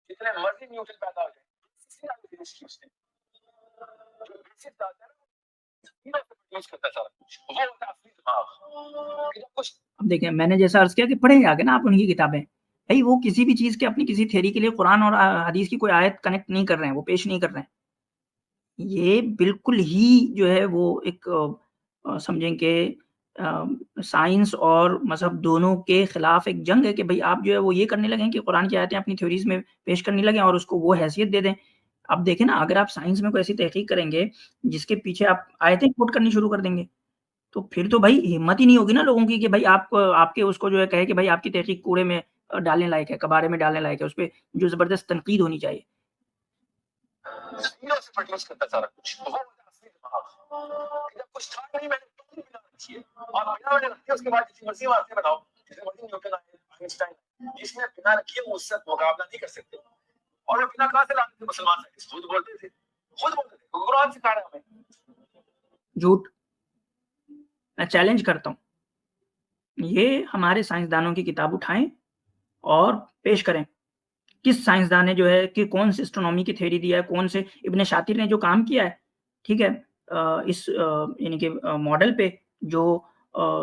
S2: جتنے مرضی نیوٹن پیدا ہو جائے بیسس ڈال فزکس کی اس نے جو بیسس ڈالتا ہے نا یوز کرتا ہے سارا کچھ, وہ ہوتا ہے اصلی دماغ.
S1: اب دیکھیں میں نے جیسا عرض کیا کہ پڑھیں آگے نا آپ ان کی کتابیں, بھائی وہ کسی بھی چیز کے اپنی کسی تھیوری کے لیے قرآن اور حدیث کی کوئی آیت کنیکٹ نہیں کر رہے ہیں, وہ پیش نہیں کر رہے ہیں. یہ بالکل ہی جو ہے وہ ایک سمجھیں کہ سائنس اور مذہب دونوں کے خلاف ایک جنگ ہے کہ بھئی آپ جو ہے وہ یہ کرنے لگیں کہ قرآن کی آیتیں اپنی تھیوریز میں پیش کرنے لگیں اور اس کو وہ حیثیت دے دیں. اب دیکھیں نا, اگر آپ سائنس میں کوئی ایسی تحقیق کریں گے جس کے پیچھے آپ آیتیں کوٹ کرنی شروع کر دیں گے, تو پھر تو بھائی ہمت ہی نہیں ہوگی نا لوگوں کی کہ بھئی آپ کے اس کو جو ہے کہے کہ بھئی آپ کی تحقیق کوڑے میں ڈالنے لائق ہے, کباڑے میں ڈالنے لائق ہے, اس پہ جو زبردست تنقید ہونی چاہیے.
S2: کرتا سارا کچھ, وہ اصلی دماغ جب کچھ تھا نہیں میں نے تو بنا رکھی ہے, اور بنا میں نے رکھی اس کے بعد جتنی مرضی باتیں بناؤ, جتنے مرضی نیوٹن آئے آئنسٹائن, جس نے بنا رکھی ہے وہ اس سے مقابلہ نہیں کر سکتے. اور وہ بنا کہاں سے لاتے تھے مسلمان سائنس, خود بولتے تھے قرآن سکھا رہا ہے ہمیں.
S1: جھوٹ, میں چیلنج کرتا ہوں, یہ ہمارے سائنسدانوں کی کتاب اٹھائیں اور پیش کریں. کس سائنسدان نے جو ہے کہ کون سی اسٹرونومی کی تھیوری دیا ہے, کون سے ابن شاطر نے جو کام کیا ہے, ٹھیک ہے, اس یعنی کہ ماڈل پہ جو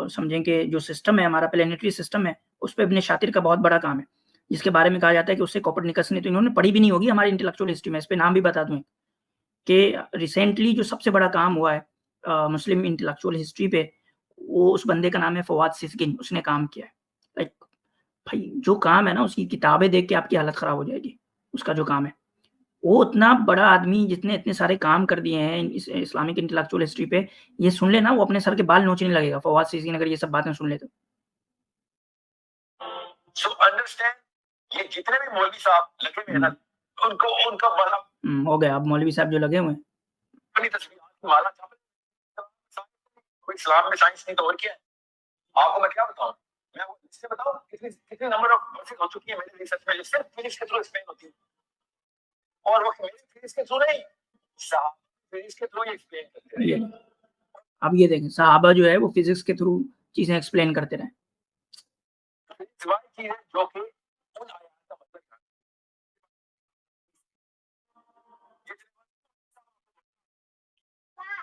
S1: سمجھیں کہ جو سسٹم ہے ہمارا پلانیٹری سسٹم ہے, اس پہ ابن شاطر کا بہت بڑا کام ہے, جس کے بارے میں کہا جاتا ہے کہ اس سے کوپرنیکس نے تو انہوں نے پڑھی بھی نہیں ہوگی ہماری انٹلیکچوئل ہسٹری میں. اس پہ نام بھی بتا دوں کہ ریسنٹلی جو سب سے بڑا کام ہوا ہے مسلم انٹلیکچوئل ہسٹری پہ, وہ اس بندے کا نام ہے فواد سسگن, اس نے کام کیا ہے. بھائی جو کام ہے نا, اس کی کتابیں دیکھ کے آپ کی حالت خراب ہو جائے گی. اس کا جو کام ہے, وہ اتنا بڑا آدمی جس نے اتنے سارے کام کر دیے ہیں اسلامک انٹلیکچوئل ہسٹری پہ, یہ سن لے نا وہ اپنے سر کے بال نوچنے لگے گا فواد سسگن اگر یہ سب باتیں سن لے تو.
S2: سو انڈرسٹینڈ یہ جتنے بھی مولوی صاحب لگے ہوئے ہیں نا, ان کا بڑا
S1: ہو گیا. اب مولوی صاحب جو لگے ہوئے ہیں
S2: اپنی تصویرات مالا کوئی اسلام میں سائنس نہیں تو اور کیا ہے. آپ کو میں کیا بتاؤں, میں اس سے بتاؤں کتنے نمبر آف ورسز ہو چکی ہے میری ریسرچ میں جو صرف فزکس کے تھرو ایکسپلین ہوتی ہے, اور وہ میری فزکس کے تھرو نہیں, صحابہ فزکس کے تھرو ایکسپلین کرتے ہیں.
S1: اب یہ دیکھیں صحابہ جو ہے وہ فزکس کے تھرو چیزیں ایکسپلین کرتے رہے.
S2: سوائے چیز ہے جو کہ ان آیات کا مطلب